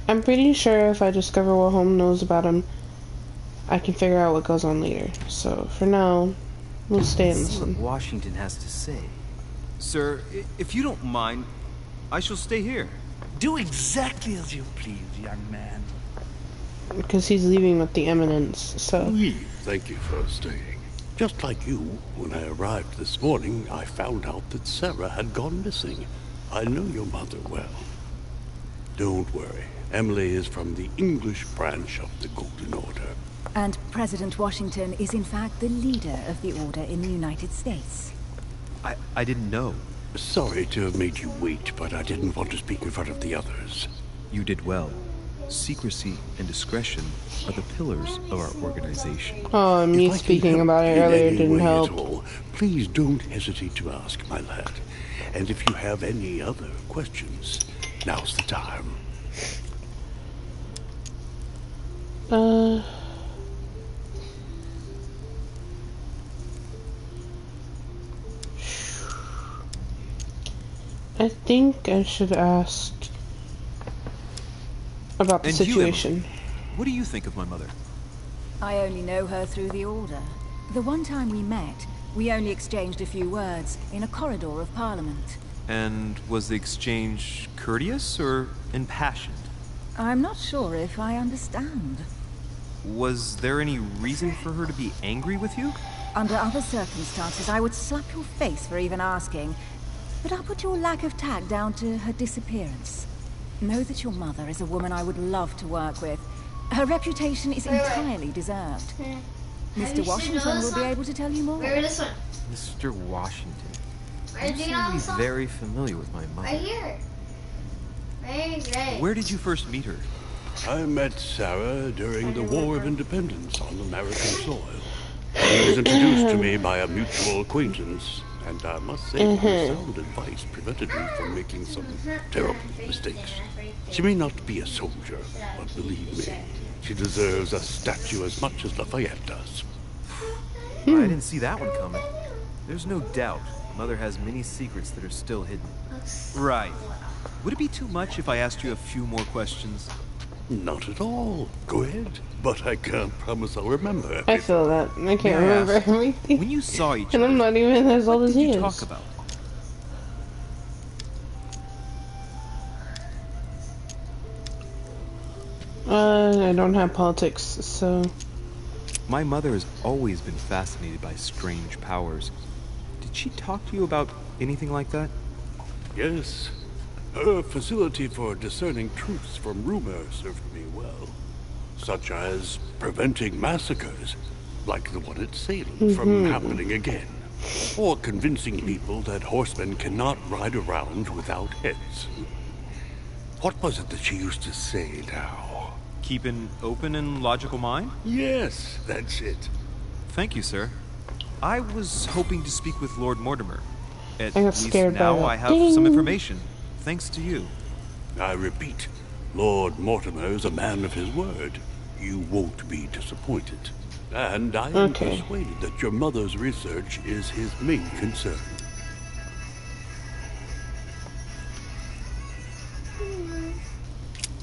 I'm pretty sure if I discover what Holm knows about him, I can figure out what goes on later. So for now, we'll stay and Let's see what listen. Washington has to say. Sir, if you don't mind, I shall stay here. Do exactly as you please, young man. Because he's leaving with the Eminence, so... Oui, thank you for staying. Just like you, when I arrived this morning, I found out that Sarah had gone missing. I know your mother well. Don't worry. Emily is from the English branch of the Golden Order. And President Washington is in fact the leader of the Order in the United States. I didn't know. Sorry to have made you wait, but I didn't want to speak in front of the others. You did well. Secrecy and discretion are the pillars of our organization. Oh, me If I can speaking help about it in earlier any didn't way help. at all, please don't hesitate to ask, my lad. And if you have any other questions, now's the time. I think I should ask about the And you, situation. Emily, what do you think of my mother? I only know her through the Order. The one time we met, we only exchanged a few words in a corridor of Parliament. And was the exchange courteous or impassioned? I'm not sure if I understand. Was there any reason for her to be angry with you? Under other circumstances, I would slap your face for even asking. But I'll put your lack of tact down to her disappearance. Know that your mother is a woman I would love to work with. Her reputation is entirely deserved. Mr. Washington will be able to tell you more. Where is this one? Mr. Washington. Where do you know this one? Very familiar with my mother. Right here. Right. Where did you first meet her? I met Sarah during the War of Independence on American soil. She was introduced to me by a mutual acquaintance, and I must say that her sound advice prevented me from making some terrible mistakes. She may not be a soldier, but believe me, she deserves a statue as much as Lafayette does. I didn't see that one coming. There's no doubt Mother has many secrets that are still hidden. Right. Would it be too much if I asked you a few more questions? Not at all. Go ahead. But I can't promise I'll remember everything. I feel that. I can't May I remember ask, everything. When you saw each And other, I'm not even as old what as did he you is. talk about? I don't have politics, so... My mother has always been fascinated by strange powers. Did she talk to you about anything like that? Yes. Her facility for discerning truths from rumor served me well. Such as preventing massacres, like the one at Salem, from happening again. Or convincing people that horsemen cannot ride around without heads. What was it that she used to say now? Keep an open and logical mind? Yes, that's it. Thank you, sir. I was hoping to speak with Lord Mortimer. At I got least scared by now that. I have Ding. some information, thanks to you. I repeat, Lord Mortimer is a man of his word. You won't be disappointed. And I am persuaded that your mother's research is his main concern.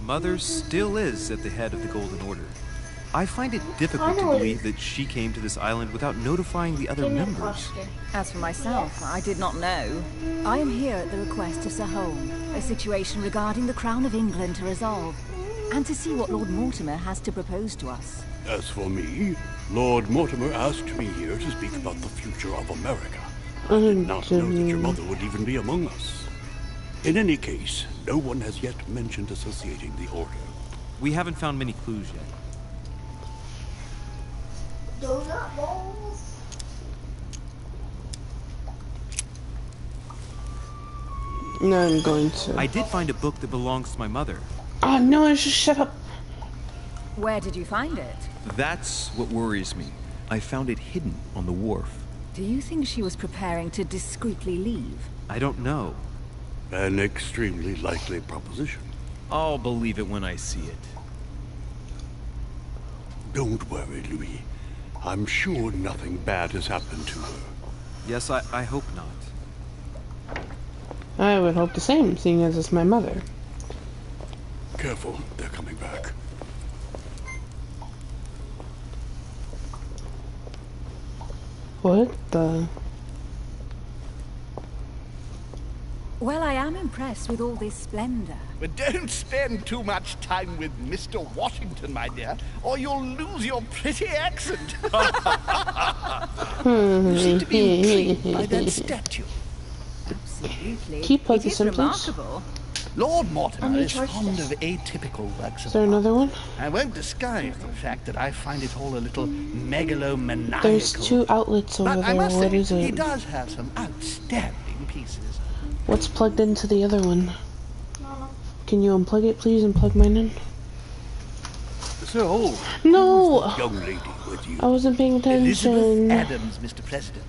Mother still is at the head of the Golden Order. I find it difficult to believe that she came to this island without notifying the other members. As for myself, I did not know. I am here at the request of Sir Home, a situation regarding the Crown of England to resolve, and to see what Lord Mortimer has to propose to us. As for me, Lord Mortimer asked me here to speak about the future of America. I did not know that your mother would even be among us. In any case, no one has yet mentioned associating the Order. We haven't found many clues yet. Donut balls. No, I'm going to. I did find a book that belongs to my mother. Oh, no, I should shut up. Where did you find it? That's what worries me. I found it hidden on the wharf. Do you think she was preparing to discreetly leave? I don't know. An extremely likely proposition. I'll believe it when I see it. Don't worry, Louis. I'm sure nothing bad has happened to her. Yes, I hope not. I would hope the same, seeing as it's my mother. Careful, they're coming back. What the? Well, I am impressed with all this splendor. But don't spend too much time with Mr. Washington, my dear, or you'll lose your pretty accent. You seem to be intrigued by that statue. Absolutely. Keep It is please. remarkable. Lord Mortimer is fond of atypical works Is of there art. another one? I won't disguise the fact that I find it all a little megalomaniacal. There's 2 outlets over but I there. must What say, is he it? does have some outstanding pieces. What's plugged into the other one? Can you unplug it, please, and plug mine in? So, No! who's the young lady with you? I wasn't paying attention. Elizabeth Adams, Mr. President.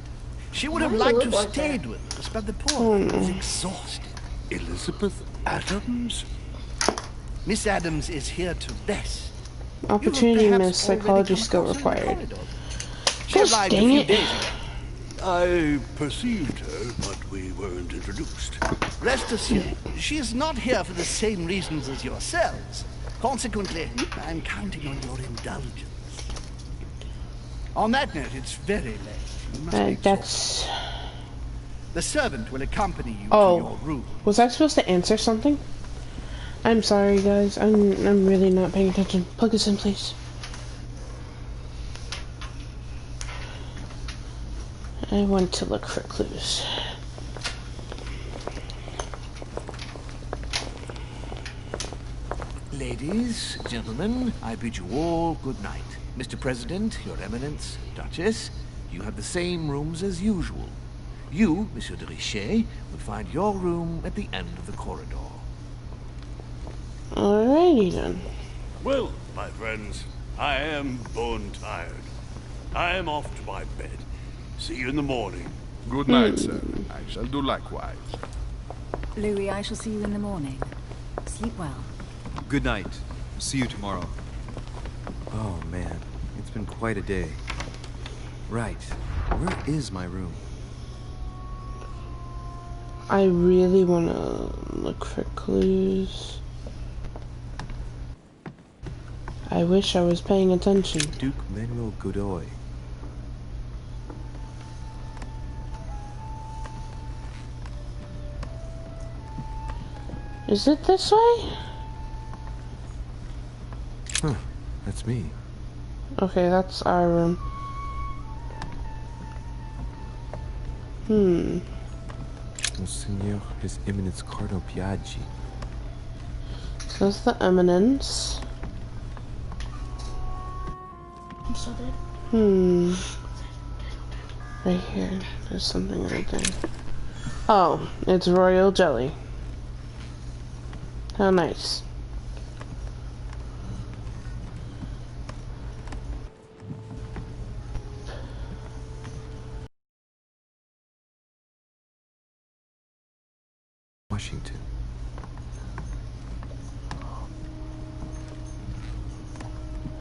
She would have liked to have stayed with us, but the poor lady is exhausted. Elizabeth Adams? Miss Adams is here to rest. Opportunity perhaps miss, already psychology come skill across her in the required. corridor. She Gosh, arrived a dang few it. days ago. I perceived her, but we weren't introduced. Rest assured, she is not here for the same reasons as yourselves. Consequently, I'm counting on your indulgence. On that note, it's very late. You must be That's... The servant will accompany you to Oh, your room. was I supposed to answer something? I'm sorry, guys. I'm really not paying attention. Plug this in, please. I want to look for clues. Ladies, gentlemen, I bid you all good night. Mr. President, Your Eminence, Duchess, you have the same rooms as usual. You, Monsieur de Richet, will find your room at the end of the corridor. Alrighty then. Well, my friends, I am bone tired. I am off to my bed. See you in the morning. Good night, sir. I shall do likewise. Louis, I shall see you in the morning. Sleep well. Good night. See you tomorrow. Oh, man. It's been quite a day. Right. Where is my room? I really want to look for clues. I wish I was paying attention. Duke Manuel Godoy. Is it this way? Huh. That's me. Okay, that's our room. Monseigneur, His Eminence Cardinal Piaggi. So that's the eminence. I'm so dead. Right here. There's something right there. Oh, it's royal jelly. How nice. Washington.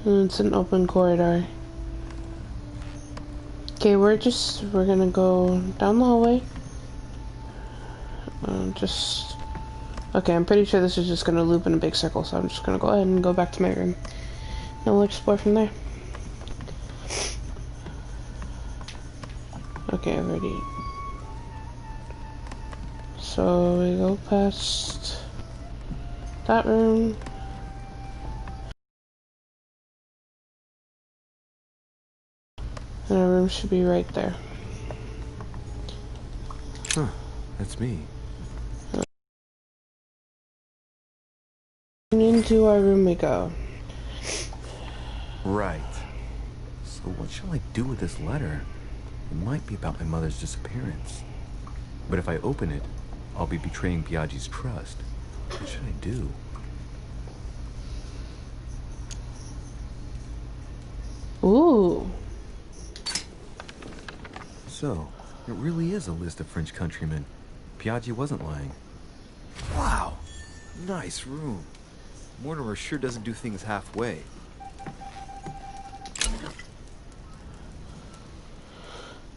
And it's an open corridor. Okay, we're gonna go down the hallway. Okay, I'm pretty sure this is just gonna loop in a big circle, so I'm just gonna go ahead and go back to my room. And we'll explore from there. Okay, I've already... So we go past that room. And our room should be right there. Huh. That's me. Into our room we go. Right. So what shall I do with this letter? It might be about my mother's disappearance. But if I open it, I'll be betraying Piaggi's trust. What should I do? Ooh. So, it really is a list of French countrymen. Piaggi wasn't lying. Wow! Nice room. Mortimer sure doesn't do things halfway.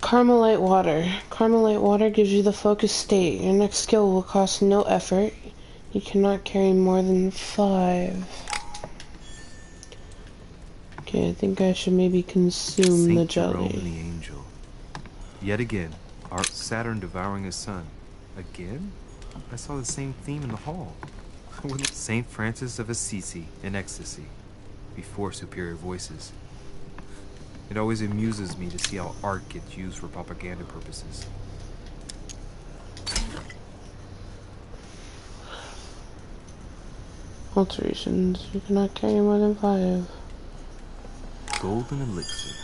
Carmelite water. Carmelite water gives you the focus state. Your next skill will cost no effort. You cannot carry more than 5. Okay, I think I should maybe consume the Saint Jerome jelly. the Angel. Yet again, our Saturn devouring his sun. Again? I saw the same theme in the hall. With Saint Francis of Assisi in ecstasy, before superior voices. It always amuses me to see how art gets used for propaganda purposes. Alterations. You cannot carry more than 5. Golden elixir.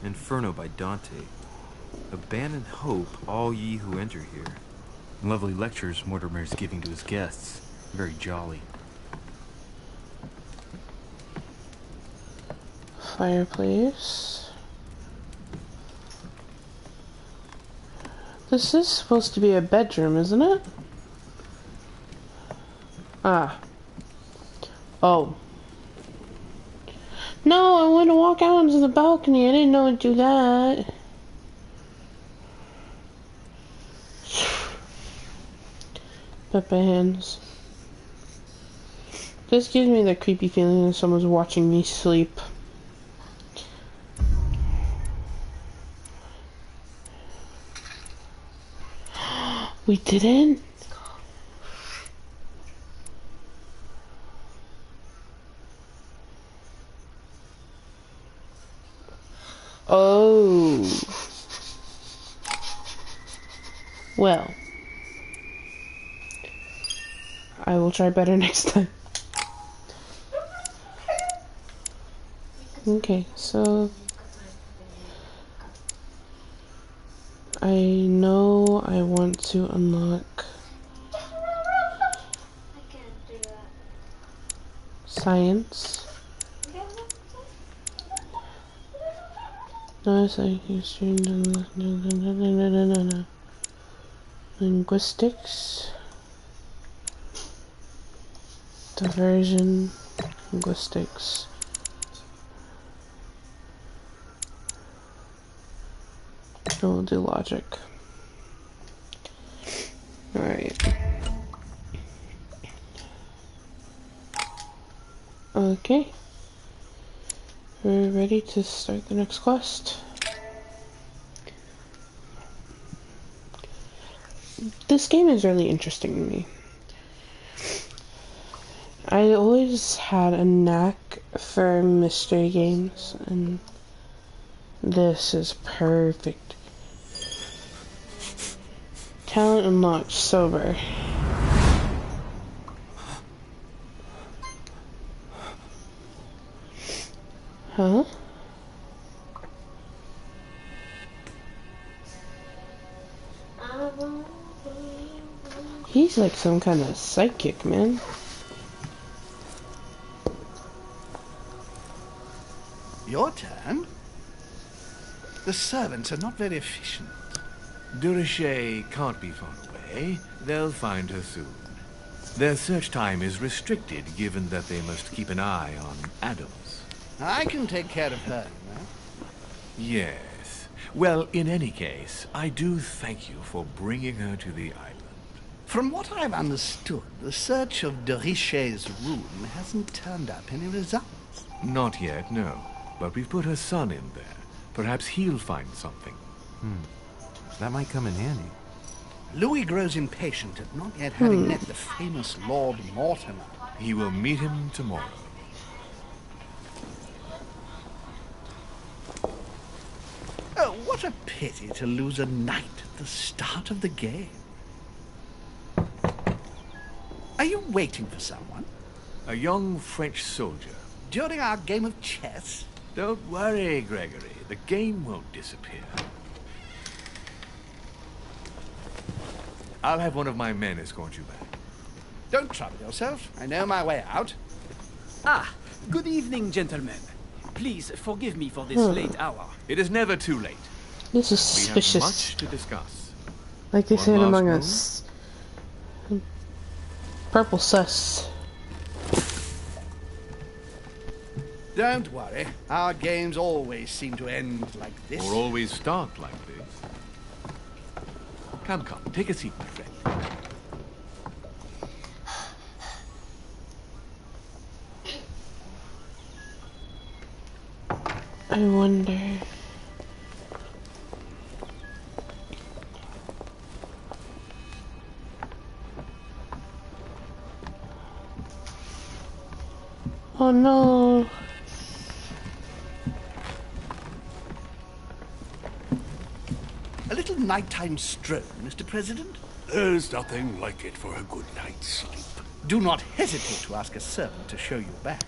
Inferno by Dante. Abandon hope, all ye who enter here. Lovely lectures Mortimer's giving to his guests. Very jolly. Fireplace. This is supposed to be a bedroom, isn't it? Ah. Oh. No, I want to walk out onto the balcony. I didn't know it'd do that. Pepper hands. This gives me the creepy feeling that someone's watching me sleep. We didn't? Oh. Well. I will try better next time. Okay, so I know I want to unlock science. No, it's like linguistics, diversion, linguistics. We'll do logic. Alright. Okay. We're ready to start the next quest. This game is really interesting to me. I always had a knack for mystery games, and this is perfect. Talent unlocked, sober. Huh? He's like some kind of psychic, man. Your turn? The servants are not very efficient. Durocher can't be far away. They'll find her soon. Their search time is restricted, given that they must keep an eye on Adams. I can take care of her, you know. Yes. Well, in any case, I do thank you for bringing her to the island. From what I've understood, the search of Durocher's room hasn't turned up any results. Not yet, no. But we've put her son in there. Perhaps he'll find something. That might come in handy. Louis grows impatient at not yet having met the famous Lord Mortimer. He will meet him tomorrow. Oh, what a pity to lose a knight at the start of the game. Are you waiting for someone? A young French soldier. During our game of chess? Don't worry, Gregory. The game won't disappear. I'll have one of my men escort you back. Don't trouble yourself. I know my way out. Ah, good evening, gentlemen. Please forgive me for this late hour. It is never too late. This is We suspicious. have much to discuss. Like they One say in last Among room? Us. Purple sus. Don't worry. Our games always seem to end like this. Or always start like this. Come, take a seat, my friend. wonder. Oh no. A little nighttime stroll, Mr. President? There's nothing like it for a good night's sleep. Do not hesitate to ask a servant to show you back.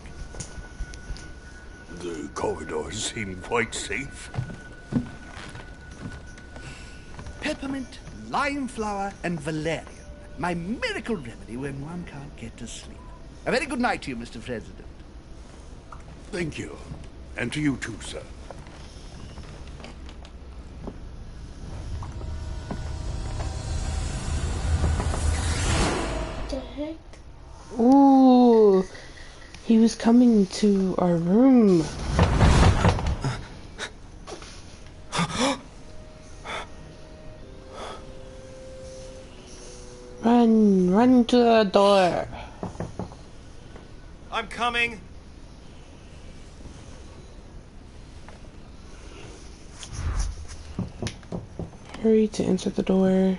The corridors seem quite safe. Peppermint, lime flower, and valerian. My miracle remedy when one can't get to sleep. A very good night to you, Mr. President. Thank you. And to you too, sir. What the heck? Ooh. He was coming to our room. Run to the door. I'm coming. Hurry to answer the door.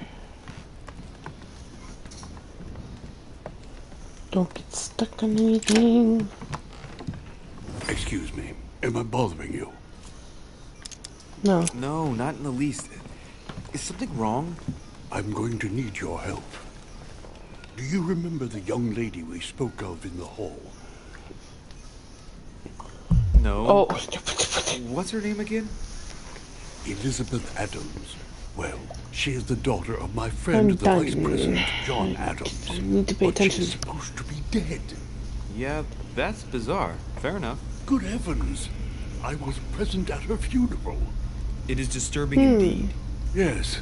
Don't get stuck on anything. Excuse me. Am I bothering you? No. No, not in the least. Is something wrong? I'm going to need your help. Do you remember the young lady we spoke of in the hall? No. Oh. What's her name again? Elizabeth Adams. Well, she is the daughter of my friend, the Vice President, John Adams. I need to pay attention. She's supposed to be dead. Yeah, that's bizarre. Fair enough. Good heavens. I was present at her funeral. It is disturbing indeed. Yes.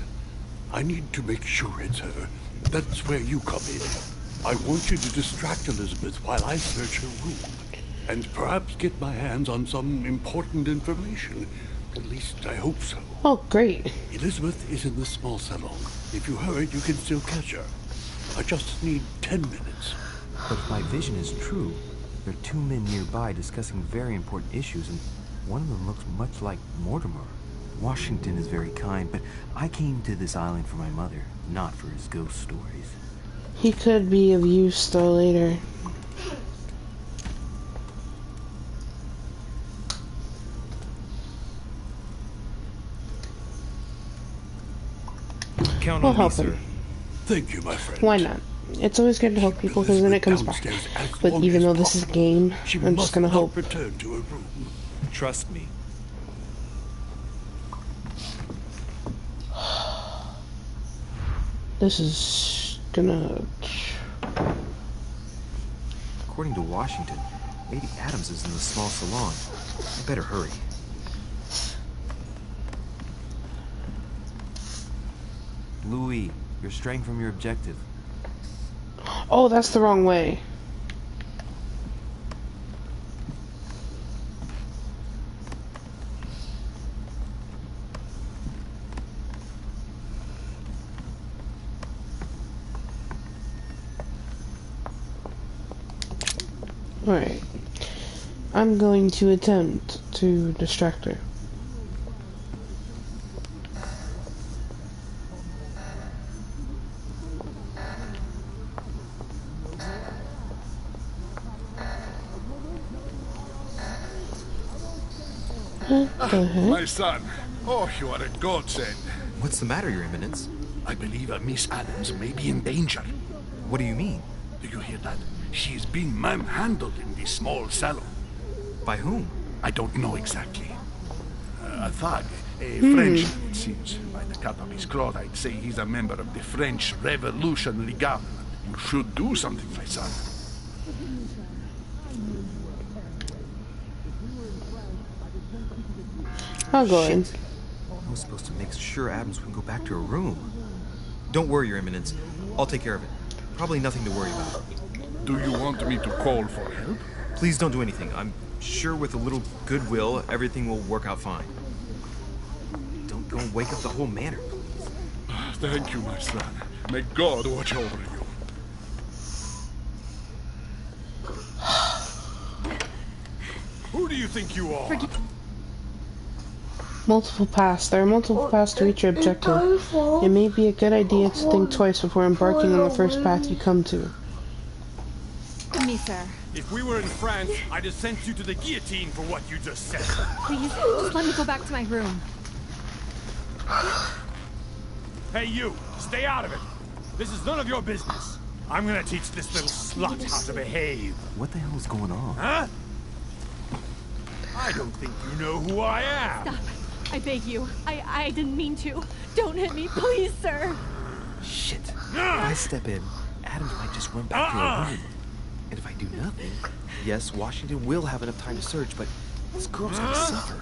I need to make sure it's her. That's where you come in. I want you to distract Elizabeth while I search her room. And perhaps get my hands on some important information. At least I hope so. Oh, great. Elizabeth is in the small salon. If you hurry, you can still catch her. I just need 10 minutes. But if my vision is true, there are two men nearby discussing very important issues, and one of them looks much like Mortimer. Washington is very kind, but I came to this island for my mother, not for his ghost stories. He could be of use though later. Count We'll on me, help sir. him. Thank you, my friend. Why not? It's always good to help people because then it comes back. But even though this is a game, I'm just gonna hope. Return to her room. Trust me. This is gonna... According to Washington, Lady Adams is in the small salon. I better hurry. Louis, you're straying from your objective. Oh, that's the wrong way. Alright. I'm going to attempt to distract her. What the heck? My son. Oh, you are a godsend. What's the matter, Your Eminence? I believe Miss Adams may be in danger. What do you mean? Do you hear that? She is being manhandled in the small salon. By whom? I don't know exactly. A thug. A Frenchman, it seems. By the cut of his cloth, I'd say he's a member of the French Revolutionary Guard. You should do something, my son. I'll go in. I was supposed to make sure Adams wouldn't go back to her room. Don't worry, Your Eminence. I'll take care of it. Probably nothing to worry about. Do you want me to call for help? Please don't do anything. I'm sure with a little goodwill, everything will work out fine. Don't go and wake up the whole manor, please. Thank you, my son. May God watch over you. Who do you think you are? Multiple paths. There are multiple paths to reach your objective. It may be a good idea to think twice before embarking on the first path you come to. Me, sir. If we were in France, I'd have sent you to the guillotine for what you just said. Please, just let me go back to my room. Hey, you! Stay out of it! This is none of your business. I'm gonna teach this little slut how to behave. What the hell is going on? Huh? I don't think you know who I am. Stop. I beg you. I didn't mean to. Don't hit me, please, sir. Shit. If I step in, Adams might just run back to her room. And if I do nothing, yes, Washington will have enough time to search, but this girl's gonna suffer.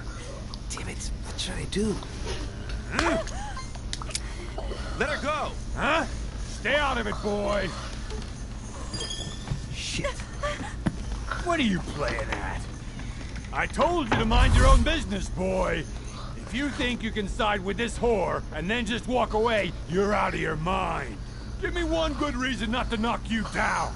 Damn it. What should I do? Let her go! Huh? Stay out of it, boy! Shit. What are you playing at? I told you to mind your own business, boy! If you think you can side with this whore and then just walk away, you're out of your mind. Give me one good reason not to knock you down.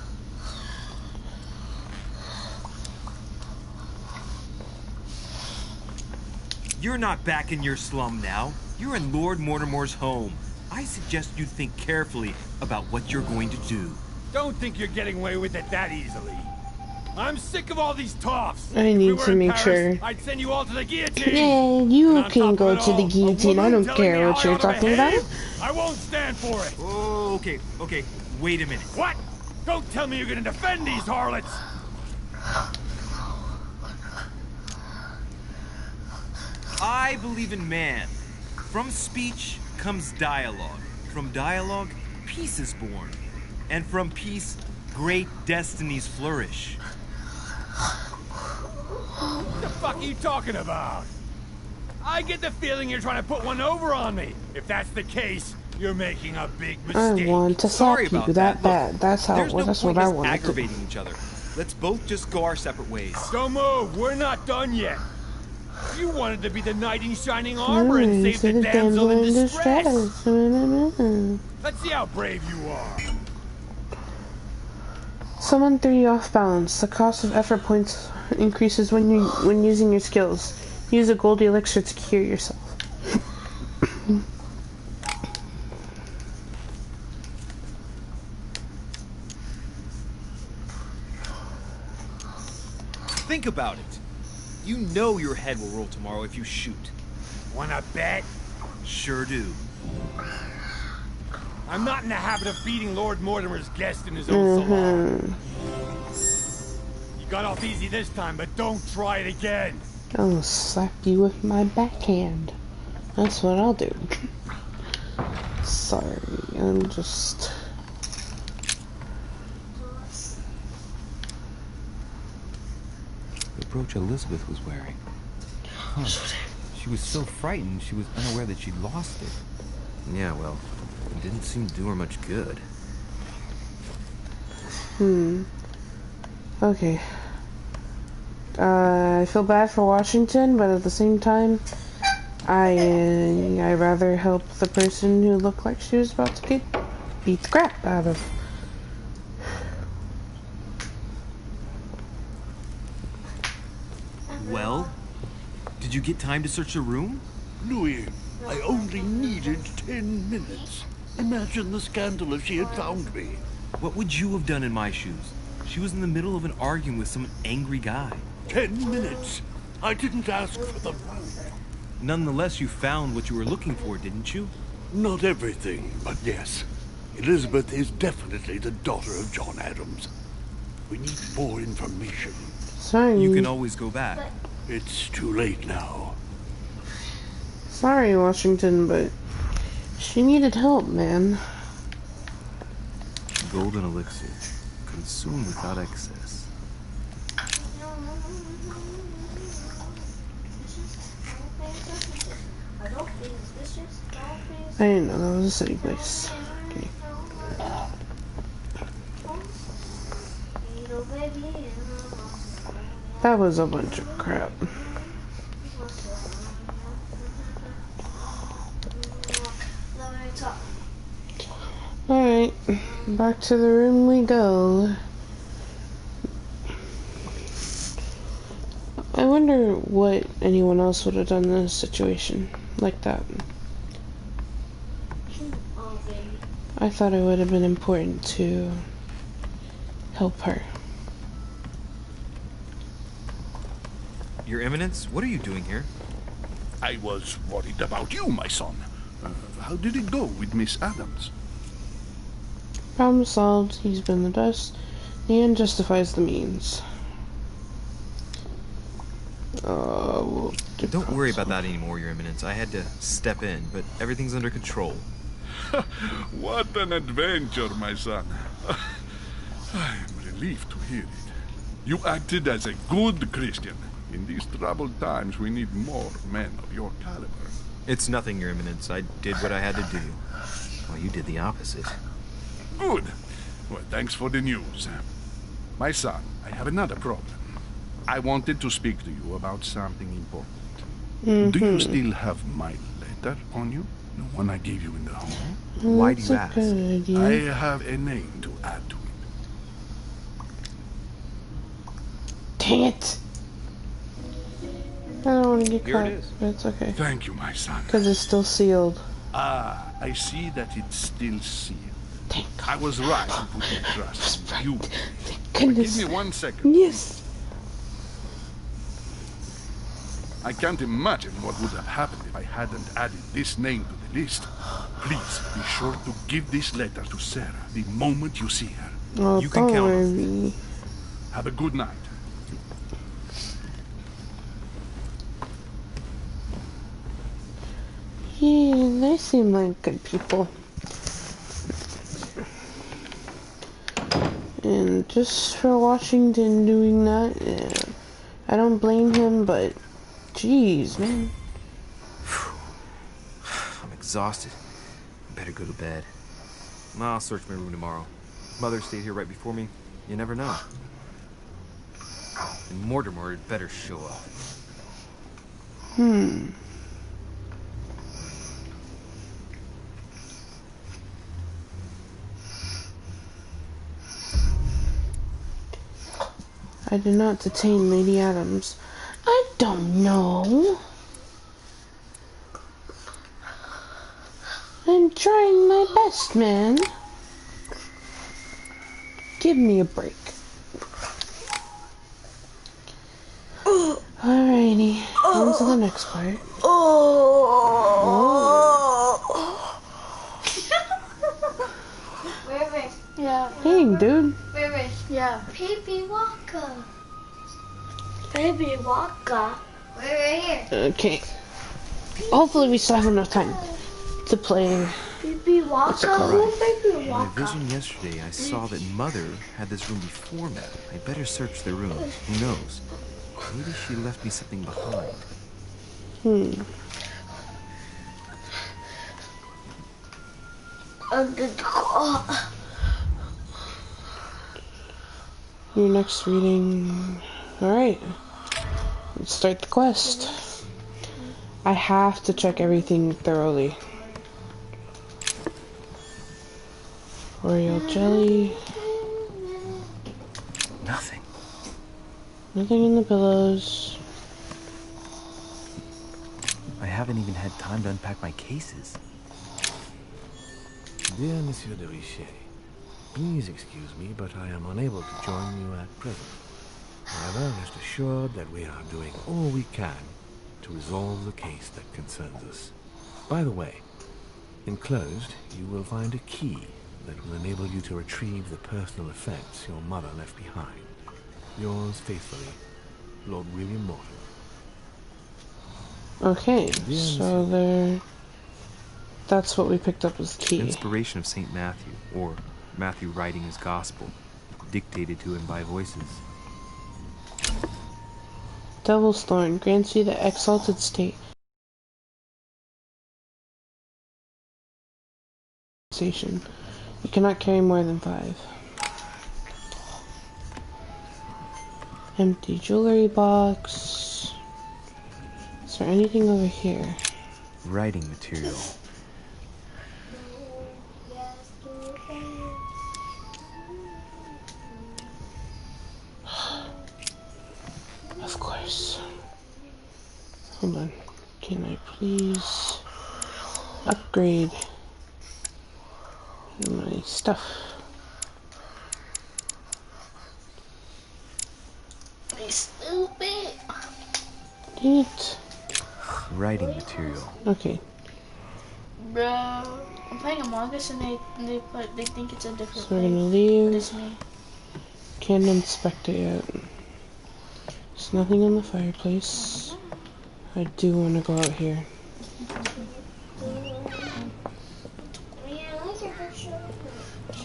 You're not back in your slum now. You're in Lord Mortimer's home. I suggest you think carefully about what you're going to do. Don't think you're getting away with it that easily. I'm sick of all these toffs. I need to make sure. I'd send you all to the guillotine. Yeah, you can go to the guillotine. I don't care what you're talking about. I won't stand for it. Oh, okay. Wait a minute. What? Don't tell me you're gonna defend these harlots. I believe in man. From speech comes dialogue. From dialogue, peace is born. And from peace, great destinies flourish. What the fuck are you talking about? I get the feeling you're trying to put one over on me. If that's the case, you're making a big mistake. I want to slap you that bad. That's how. There's no That's point what I in want to do. aggravating each other. Let's both just go our separate ways. Don't move. We're not done yet. You wanted to be the knight in shining armor and save the damsel in distress. Let's see how brave you are. Someone threw you off balance. The cost of effort points increases when using your skills. Use a gold elixir to cure yourself. Think about it. You know your head will roll tomorrow if you shoot. Wanna bet? Sure do. I'm not in the habit of beating Lord Mortimer's guest in his own salon. You got off easy this time, but don't try it again. I'll slap you with my backhand. That's what I'll do. Sorry, I'm just... The brooch Elizabeth was wearing. Huh. She was so frightened she was unaware that she'd lost it. Yeah, well, it didn't seem to do her much good. Okay. I feel bad for Washington, but at the same time, I rather help the person who looked like she was about to get beat the crap out of. Well, did you get time to search the room? Louis, I only needed 10 minutes. Imagine the scandal if she had found me. What would you have done in my shoes? She was in the middle of an argument with some angry guy. 10 minutes. I didn't ask for them. Nonetheless, you found what you were looking for, didn't you? Not everything, but yes. Elizabeth is definitely the daughter of John Adams. We need more information. Sorry. You can always go back. It's too late now. Sorry, Washington, but she needed help, man. Golden elixir. Consumed without excess. I didn't know that was a city place. Okay. That was a bunch of crap. Alright, back to the room we go. I wonder what anyone else would have done in a situation like that. I thought it would have been important to help her. Your Eminence, what are you doing here? I was worried about you, my son. How did it go with Miss Adams? Problem solved. He's been the best. The end justifies the means. Don't worry about that anymore, Your Eminence. I had to step in, but everything's under control. What an adventure, my son. I am relieved to hear it. You acted as a good Christian. In these troubled times, we need more men of your caliber. It's nothing, Your Eminence. I did what I had to do. Well, you did the opposite. Good. Well, thanks for the news. My son, I have another problem. I wanted to speak to you about something important. Do you still have my letter on you? The one I gave you in the home? Why do you ask? I have a name to add to it. Dang it! I don't want to get Here caught, it is. but it's okay. Thank you, my son. Because it's still sealed. Ah, I see that it's still sealed. Thank God. I was right to put my trust in you. Thank goodness. Give me 1 second. Yes. I can't imagine what would have happened if I hadn't added this name to the list. Please be sure to give this letter to Sarah the moment you see her. Oh, You can count on me. Have a good night. Yeah, they seem like good people. And just for Washington doing that, yeah, I don't blame him, but jeez, man. I'm exhausted. Better go to bed. I'll search my room tomorrow. Mother stayed here right before me. You never know. And Mortimer had better show up. I did not detain Lady Adams. I don't know. I'm trying my best, man. Give me a break. Alrighty, on to the next part. Yeah. Dang, dude. Yeah. Baby Waka. Baby Waka. Right here. Okay. Hopefully we still have enough time to play. Baby Waka. Who's Baby In my Waka? vision yesterday, I saw that Mother had this room before me. I better search the room. Who knows? Maybe she left me something behind. Under the car. Your next reading. Alright. Let's start the quest. I have to check everything thoroughly. Oreo jelly. Nothing. Nothing in the pillows. I haven't even had time to unpack my cases. Dear Monsieur de Richet, please excuse me, but I am unable to join you at present. However, rest assured that we are doing all we can to resolve the case that concerns us. By the way, enclosed, you will find a key that will enable you to retrieve the personal effects your mother left behind. Yours faithfully, Lord William Mortimer. Okay, so there. That's what we picked up as key. Inspiration of St. Matthew, or Matthew writing his gospel, dictated to him by voices. Devil's Thorn grants you the exalted state. You cannot carry more than 5. Empty jewelry box. Is there anything over here? Writing material. Of course. Hold on. Can I please upgrade my stuff? They stupid. Dang it. Writing material. Okay. Bro, I'm playing Among Us and they think it's a different So we're gonna place, leave. but it's me. Can't inspect it yet. There's nothing in the fireplace. I do want to go out here.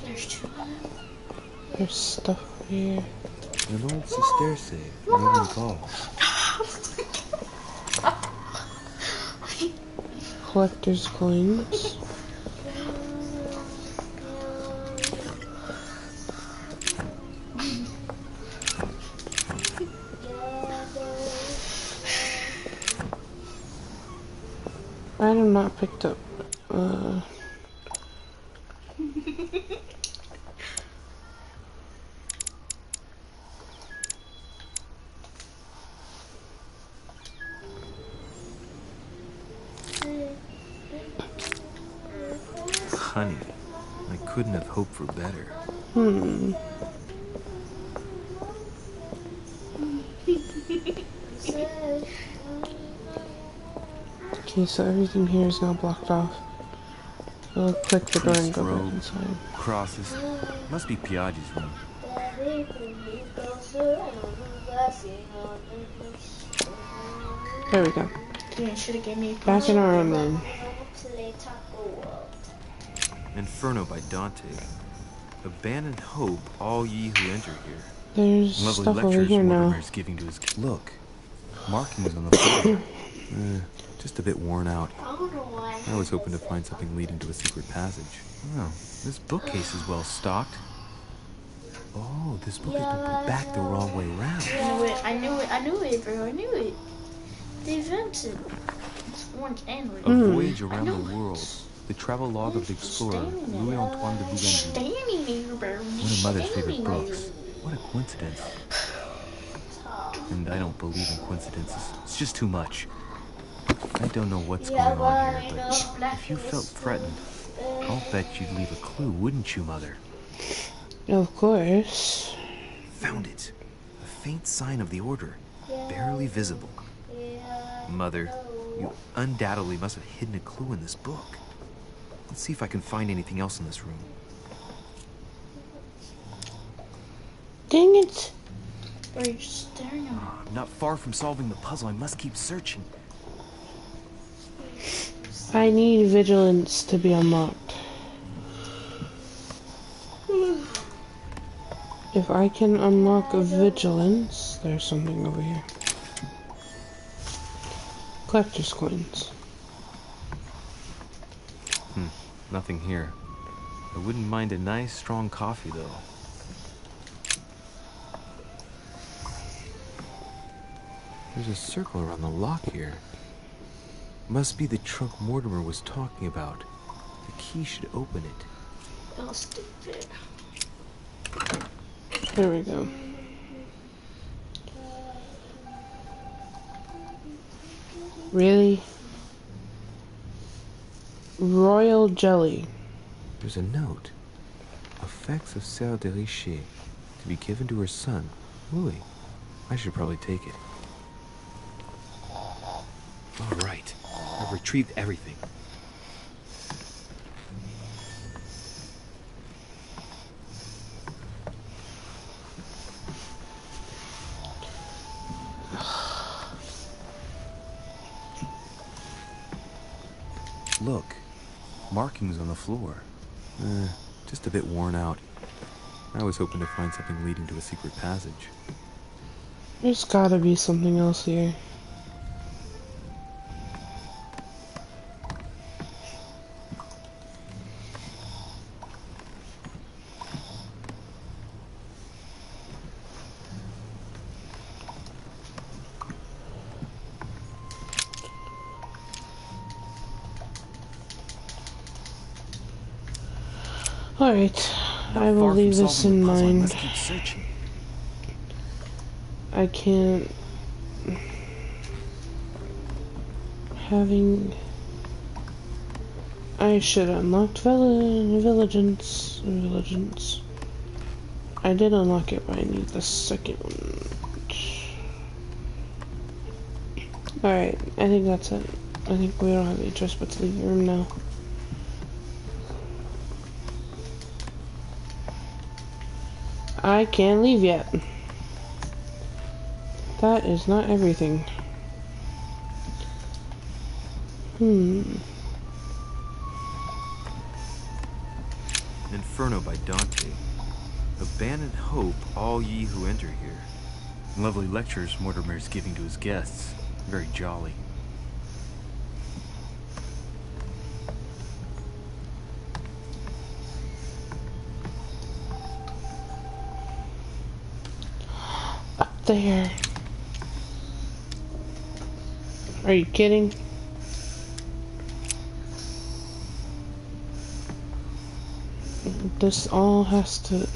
There's two of them. There's stuff here. An old sesterce. Roman Gaul. Collector's coins. Item not picked up. Honey. I couldn't have hoped for better. Okay, so everything here is now blocked off. I'll click the door and go back Robe, inside. crosses. Must be Piaggi's room. There we go. Yeah, should have gave me a Back in our own room. Inferno by Dante. Abandon hope, all ye who enter here. There's Lovely stuff over lectures here now. Mortimer's giving to his... Look. Markings on the floor. Just a bit worn out. I was hoping to find something leading to a secret passage. Oh, this bookcase is well stocked. Oh, this book has been put back the wrong way around. I knew it, bro. I knew it. They invented. It's orange and red. A Voyage Around the World. The travel log of the explorer, Louis-Antoine de Bougainville. Standing there, bro. One of Mother's favorite books. What a coincidence. And I don't believe in coincidences. It's just too much. I don't know what's going on here, but if you felt threatened, I'll bet you'd leave a clue, wouldn't you, Mother? Of course. Found it. A faint sign of the order. Barely visible. Mother, you undoubtedly must have hidden a clue in this book. Let's see if I can find anything else in this room. Dang it. Bro, you're staring at me. I'm not far from solving the puzzle. I must keep searching. I need vigilance to be unlocked. If I can unlock a vigilance, there's something over here. Collector's coins. Nothing here. I wouldn't mind a nice, strong coffee, though. There's a circle around the lock here. Must be the trunk Mortimer was talking about. The key should open it. Oh, stupid. There we go. Really? Royal jelly. There's a note. Effects of Sœur de Richer. To be given to her son, Louis. I should probably take it. All right. I've retrieved everything. Look. Markings on the floor. Just a bit worn out. I was hoping to find something leading to a secret passage. There's gotta be something else here. Alright, I will leave this in mind. I can't... having... I should unlock Vigilance. I did unlock it, but I need the second one. Alright, I think that's it. I think we don't have any choice but to leave the room now. I can't leave yet. That is not everything. Inferno by Dante. Abandon hope, all ye who enter here. Lovely lectures Mortimer's giving to his guests. Very jolly. Up there. Are you kidding? This all has to...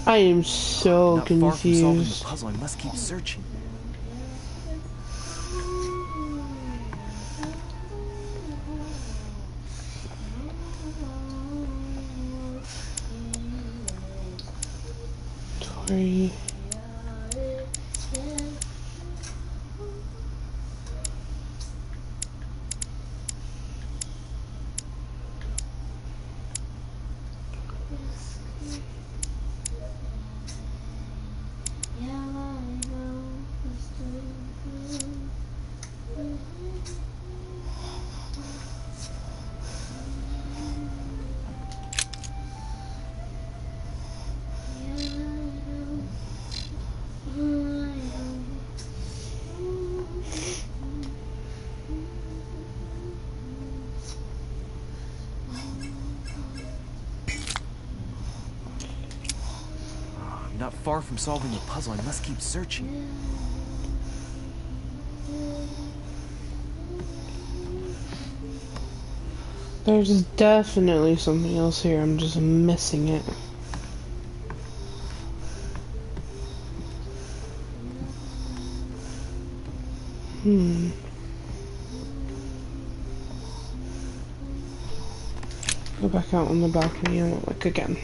I am so confused. Not far from solving the puzzle, I must keep searching. Tori. Not far from solving the puzzle, I must keep searching. There's definitely something else here, I'm just missing it. Go back out on the balcony and look again.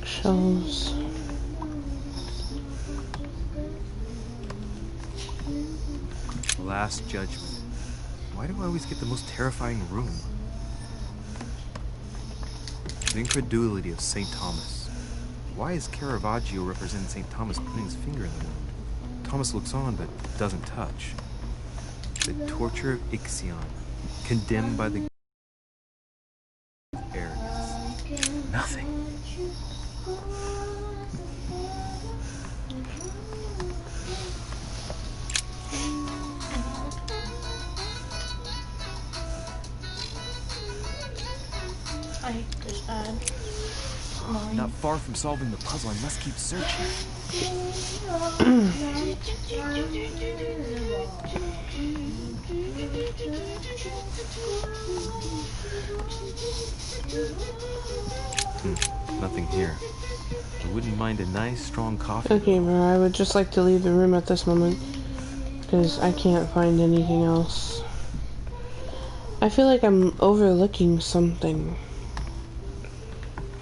Shelves. Last Judgment. Why do I always get the most terrifying room? The incredulity of St. Thomas. Why is Caravaggio representing St. Thomas putting his finger in the wound? Thomas looks on but doesn't touch. The torture of Ixion, condemned by the arrogance. Nothing. I hate this ad. Not far from solving the puzzle, I must keep searching. Nothing here. I wouldn't mind a nice strong coffee. Okay, bro, I would just like to leave the room at this moment, because I can't find anything else. I feel like I'm overlooking something.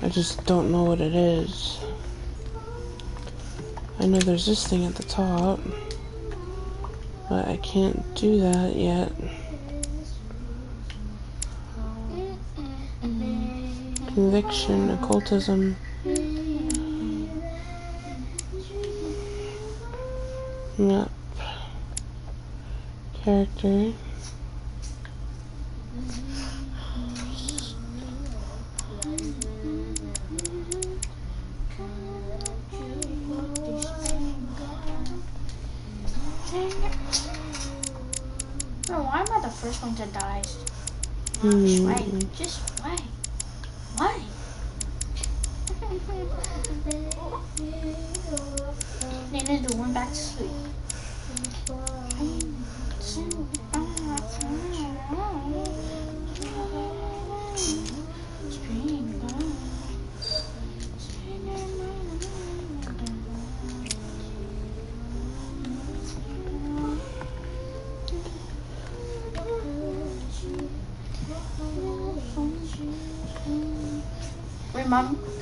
I just don't know what it is. I know there's this thing at the top, but I can't do that yet. Conviction, occultism. Map. Character. Bro, why am I the first one to die? Why? Just why? Why? Need to do one back to sleep.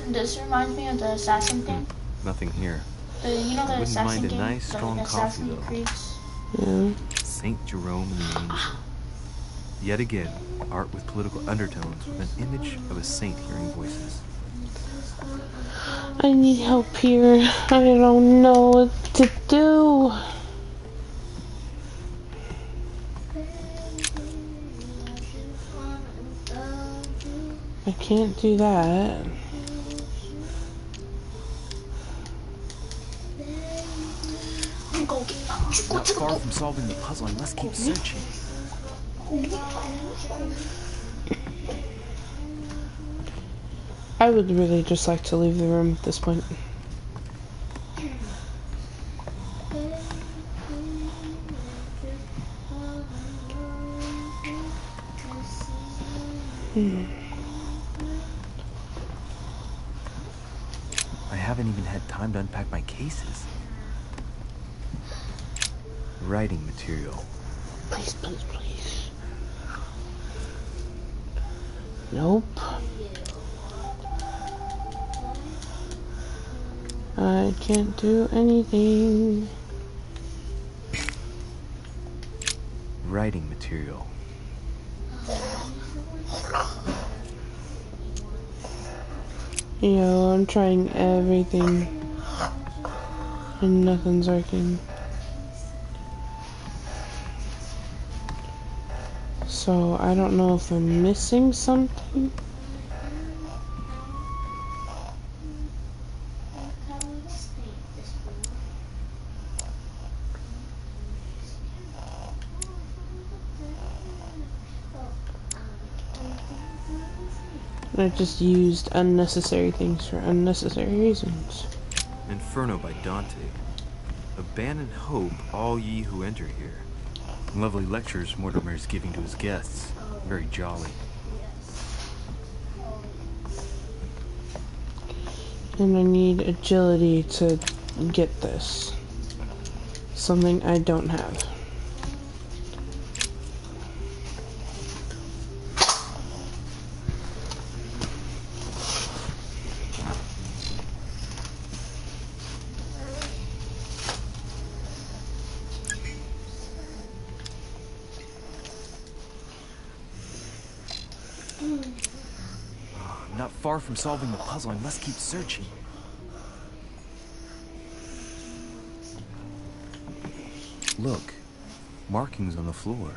This reminds me of the assassin thing. Nothing here. You know the I wouldn't assassin mind a game? nice strong coffee though. Yeah. Saint Jerome and the Angel. Yet again, art with political undertones with an image of a saint hearing voices. I need help here. I don't know what to do. I can't do that. Not far from solving the puzzle, I must keep searching. I would really just like to leave the room at this point. I haven't even had time to unpack my cases. Writing material. Please, please, please. Nope. I can't do anything. Writing material. Yo, I'm trying everything and nothing's working. So I don't know if I'm missing something. I just used unnecessary things for unnecessary reasons. Inferno by Dante. Abandon hope, all ye who enter here. Lovely lectures Mortimer is giving to his guests. Very jolly. And I need agility to get this. Something I don't have. Not far from solving the puzzle, I must keep searching. Look, markings on the floor.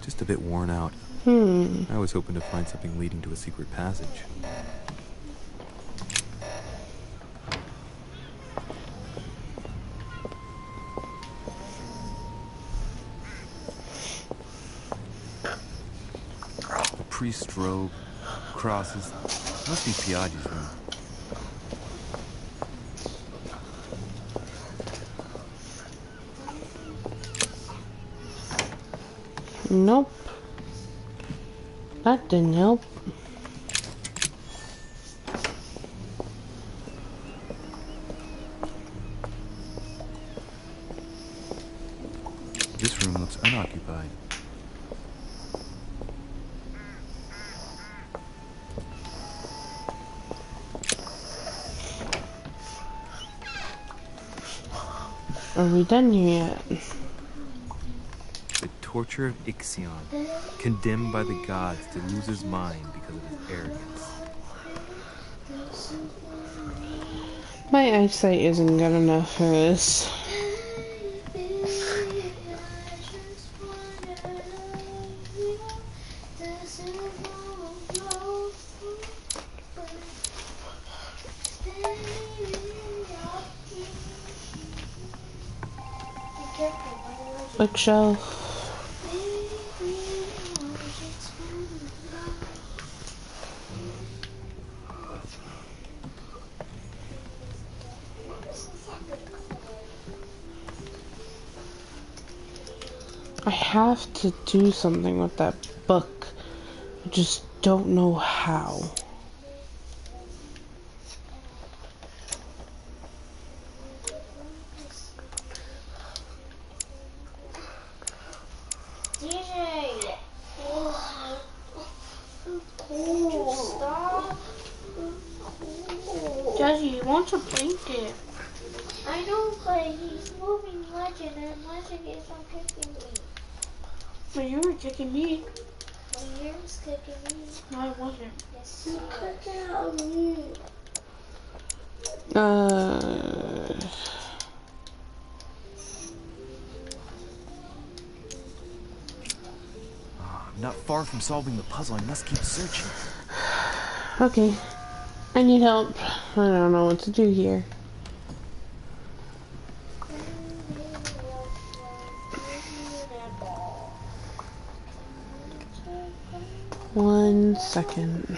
Just a bit worn out. I was hoping to find something leading to a secret passage. A priest's robe, crosses. Must be Piaggi's room. Nope. That didn't help. This room looks unoccupied. Are we done here yet? The torture of Ixion, condemned by the gods to lose his mind because of his arrogance. My eyesight isn't good enough for this. Bookshelf. I have to do something with that book. I just don't know how. DJ! Stop. Jazzy, he wants a blanket. I know, but he's moving Legend and Legend is not kicking me. But you were kicking me. Well, you was kicking me. No, I wasn't. Yes, you kicking at me. I'm not far from solving the puzzle. I must keep searching. Okay. I need help. I don't know what to do here. One second.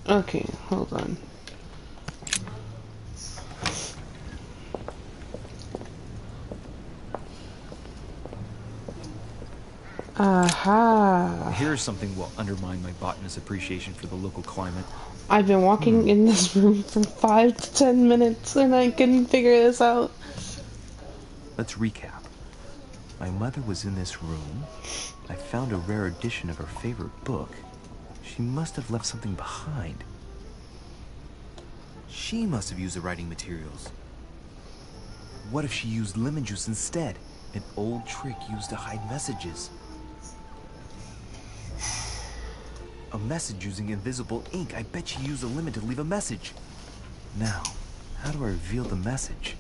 Okay, hold on. Aha! Here's something will undermine my botanist's appreciation for the local climate. I've been walking in this room for 5 to 10 minutes and I couldn't figure this out. Let's recap. My mother was in this room. I found a rare edition of her favorite book. She must have left something behind. She must have used the writing materials. What if she used lemon juice instead? An old trick used to hide messages. A message using invisible ink. I bet she used a lemon to leave a message. Now, how do I reveal the message?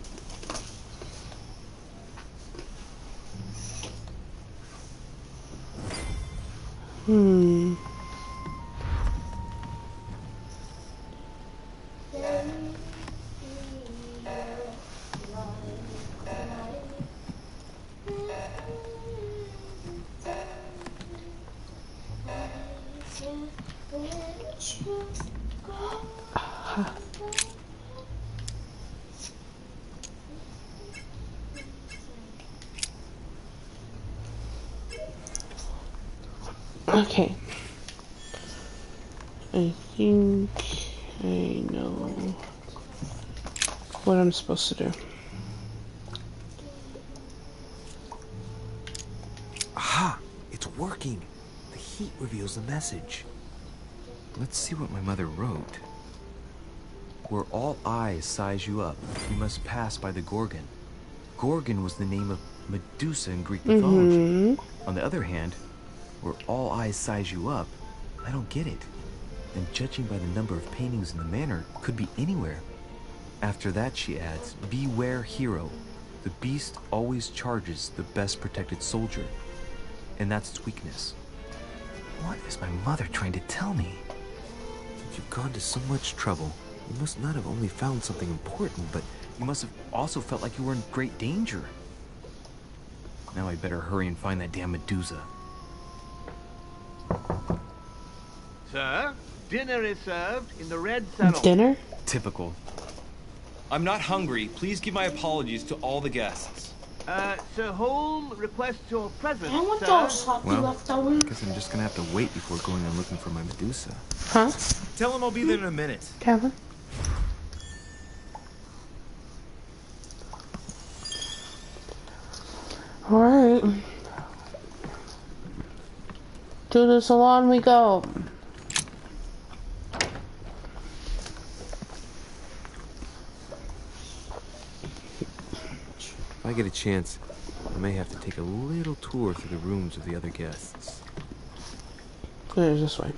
Okay. I think I know what I'm supposed to do. Aha! It's working. The heat reveals the message. Let's see what my mother wrote. Where all eyes size you up, you must pass by the Gorgon. Gorgon was the name of Medusa in Greek mythology. On the other hand, where all eyes size you up, I don't get it. And judging by the number of paintings in the manor, could be anywhere. After that, she adds, beware hero. The beast always charges the best protected soldier. And that's its weakness. What is my mother trying to tell me? Since you've gone to so much trouble, you must not have only found something important, but you must have also felt like you were in great danger. Now I better hurry and find that damn Medusa. Sir, dinner is served in the red salon. Dinner? Typical. I'm not hungry. Please give my apologies to all the guests. Sir Holm requests your presence, I want sir. those sloppy Well, leftovers. I guess I'm just gonna have to wait before going and looking for my Medusa. Huh? Tell him I'll be there in a minute. Kevin? Alright. To the salon we go. If I get a chance, I may have to take a little tour through the rooms of the other guests. There's this way.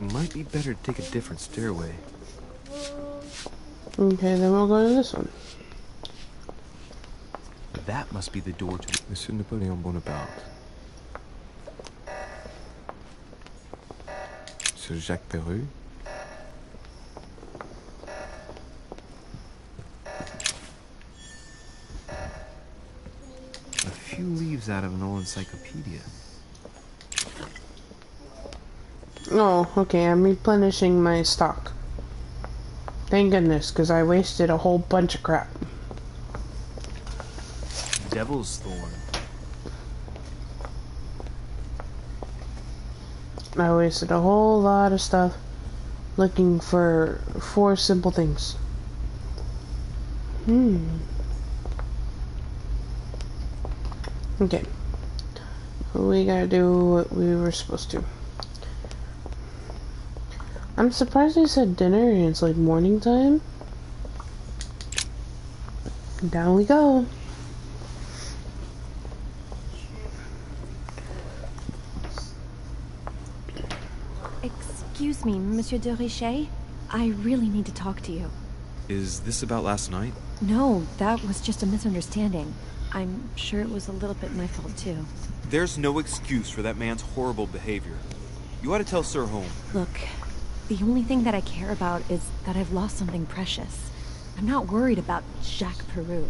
Might be better to take a different stairway. Okay, then we'll go to this one. That must be the door to Monsieur Napoleon Bonaparte. Sir Jacques Perru. A few leaves out of an old encyclopedia. Oh, okay, I'm replenishing my stock. Thank goodness, because I wasted a whole bunch of crap. Devil's Thorn. I wasted a whole lot of stuff looking for 4 simple things. Okay. We gotta do what we were supposed to. I'm surprised they said dinner and it's like morning time. Down we go. Excuse me, Monsieur de Richet. I really need to talk to you. Is this about last night? No, that was just a misunderstanding. I'm sure it was a little bit my fault too. There's no excuse for that man's horrible behavior. You ought to tell Sir Holm. Look, the only thing that I care about is that I've lost something precious. I'm not worried about Jacques Perru.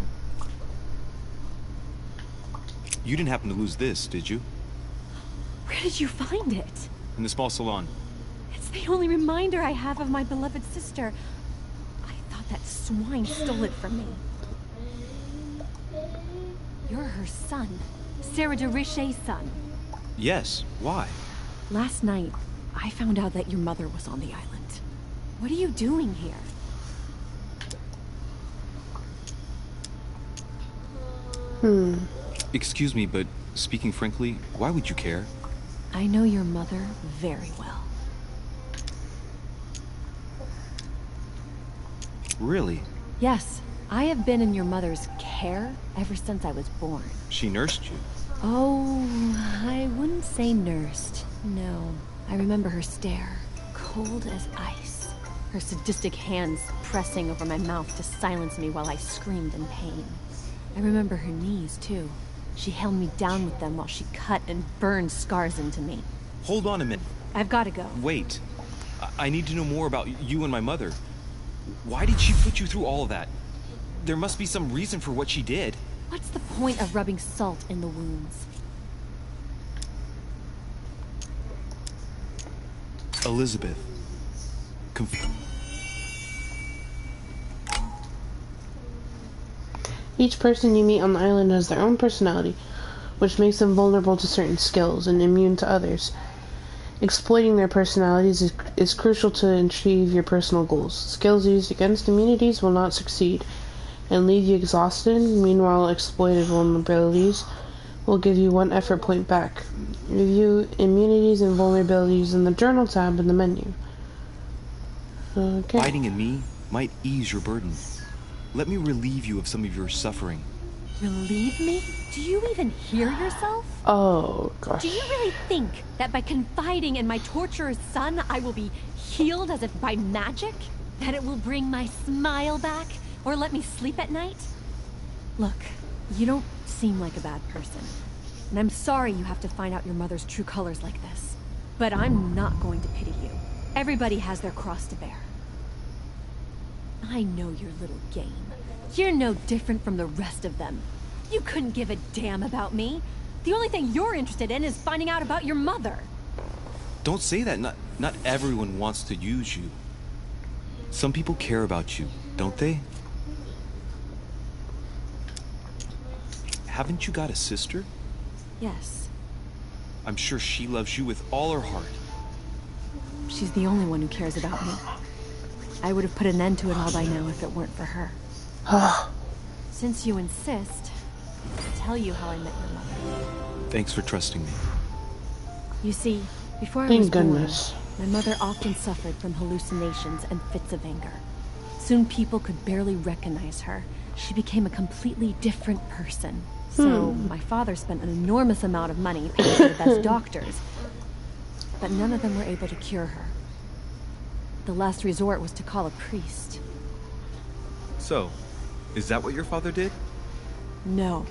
You didn't happen to lose this, did you? Where did you find it? In the small salon. It's the only reminder I have of my beloved sister. I thought that swine stole it from me. You're her son. Sarah de Richet's son. Yes. Why? Last night, I found out that your mother was on the island. What are you doing here? Excuse me, but speaking frankly, why would you care? I know your mother very well. Really? Yes, I have been in your mother's care ever since I was born. She nursed you? Oh, I wouldn't say nursed. No. I remember her stare, cold as ice. Her sadistic hands pressing over my mouth to silence me while I screamed in pain. I remember her knees, too. She held me down with them while she cut and burned scars into me. Hold on a minute. I've got to go. Wait. I need to know more about you and my mother. Why did she put you through all of that? There must be some reason for what she did. What's the point of rubbing salt in the wounds? Elizabeth. Each person you meet on the island has their own personality, which makes them vulnerable to certain skills and immune to others. Exploiting their personalities is crucial to achieve your personal goals. Skills used against immunities will not succeed and leave you exhausted. Meanwhile, exploited vulnerabilities will give you 1 effort point back. Review immunities and vulnerabilities in the Journal tab in the menu. Okay. Fighting in me might ease your burden. Let me relieve you of some of your suffering. Relieve me? Do you even hear yourself? Oh, gosh. Do you really think that by confiding in my torturer's son, I will be healed as if by magic? That it will bring my smile back? Or let me sleep at night? Look, you don't seem like a bad person. And I'm sorry you have to find out your mother's true colors like this. But I'm not going to pity you. Everybody has their cross to bear. I know your little game. You're no different from the rest of them. You couldn't give a damn about me. The only thing you're interested in is finding out about your mother. Don't say that. Not everyone wants to use you. Some people care about you, don't they? Haven't you got a sister? Yes. I'm sure she loves you with all her heart. She's the only one who cares about me. I would have put an end to it all by now if it weren't for her. Since you insist, I'll tell you how I met your mother. Thanks for trusting me. You see, before I was born, my mother often suffered from hallucinations and fits of anger. Soon people could barely recognize her. She became a completely different person. So my father spent an enormous amount of money paying for the best doctors, but none of them were able to cure her. The last resort was to call a priest. So, is that what your father did? No.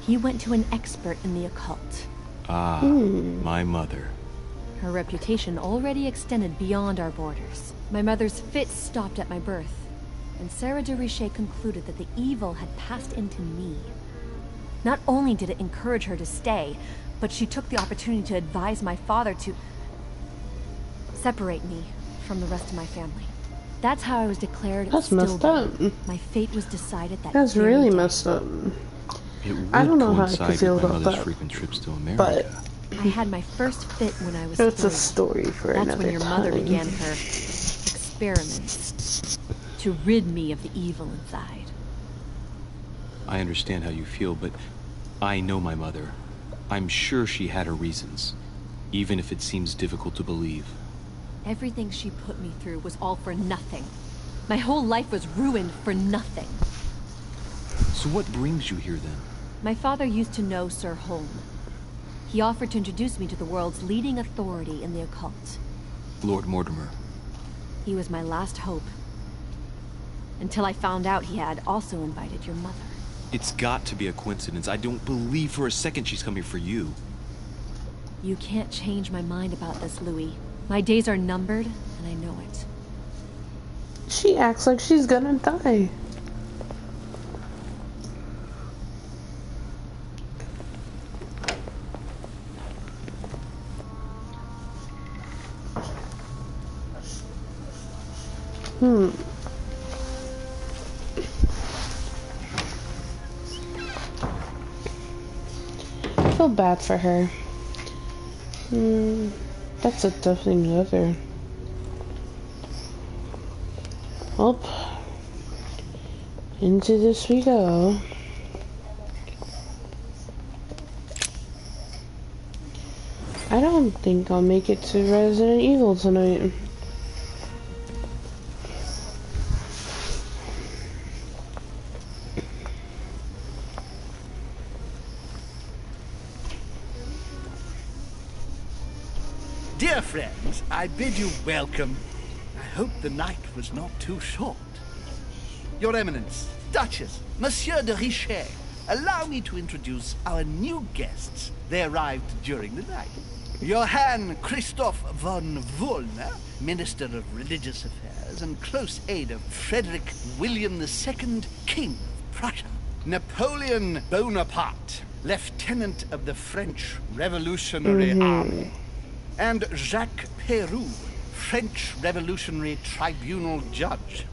He went to an expert in the occult. Ah, my mother. Her reputation already extended beyond our borders. My mother's fits stopped at my birth, and Sarah de Richet concluded that the evil had passed into me. Not only did it encourage her to stay, but she took the opportunity to advise my father to separate me from the rest of my family. That's how I was declared That's messed up. My fate was decided that That's really messed up. It would I don't know how I coincide could feel with my about mother's that. frequent trips to America. But I had my first fit when I was it's 3. a story for That's another when your time. mother began her experiments to rid me of the evil inside. I understand how you feel, but I know my mother. I'm sure she had her reasons, even if it seems difficult to believe. Everything she put me through was all for nothing. My whole life was ruined for nothing. So what brings you here then? My father used to know Sir Holm. He offered to introduce me to the world's leading authority in the occult. Lord Mortimer. He was my last hope. Until I found out he had also invited your mother. It's got to be a coincidence. I don't believe for a second she's coming for you. You can't change my mind about this, Louis. My days are numbered, and I know it. She acts like she's gonna die. I feel bad for her. That's a tough thing to go through. Well, into this we go. I don't think I'll make it to Resident Evil tonight. Dear friends, I bid you welcome. I hope the night was not too short. Your Eminence, Duchess, Monsieur de Richet, allow me to introduce our new guests. They arrived during the night. Johann Christoph von Wollner, Minister of Religious Affairs and close aide of Frederick William II, King of Prussia. Napoleon Bonaparte, Lieutenant of the French Revolutionary Army. And Jacques Peroux, French Revolutionary Tribunal Judge.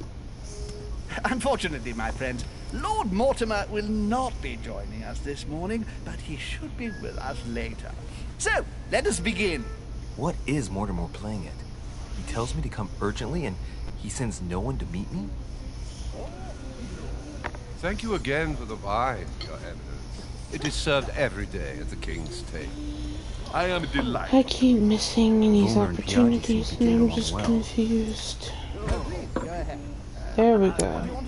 Unfortunately, my friends, Lord Mortimer will not be joining us this morning, but he should be with us later. So, let us begin. What is Mortimer playing at? He tells me to come urgently and he sends no one to meet me? Thank you again for the wine, Your Eminence. It is served every day at the King's table. I am delighted. I keep missing these Volner and Piaggi seem opportunities to get and I'm along just well. confused. There we go.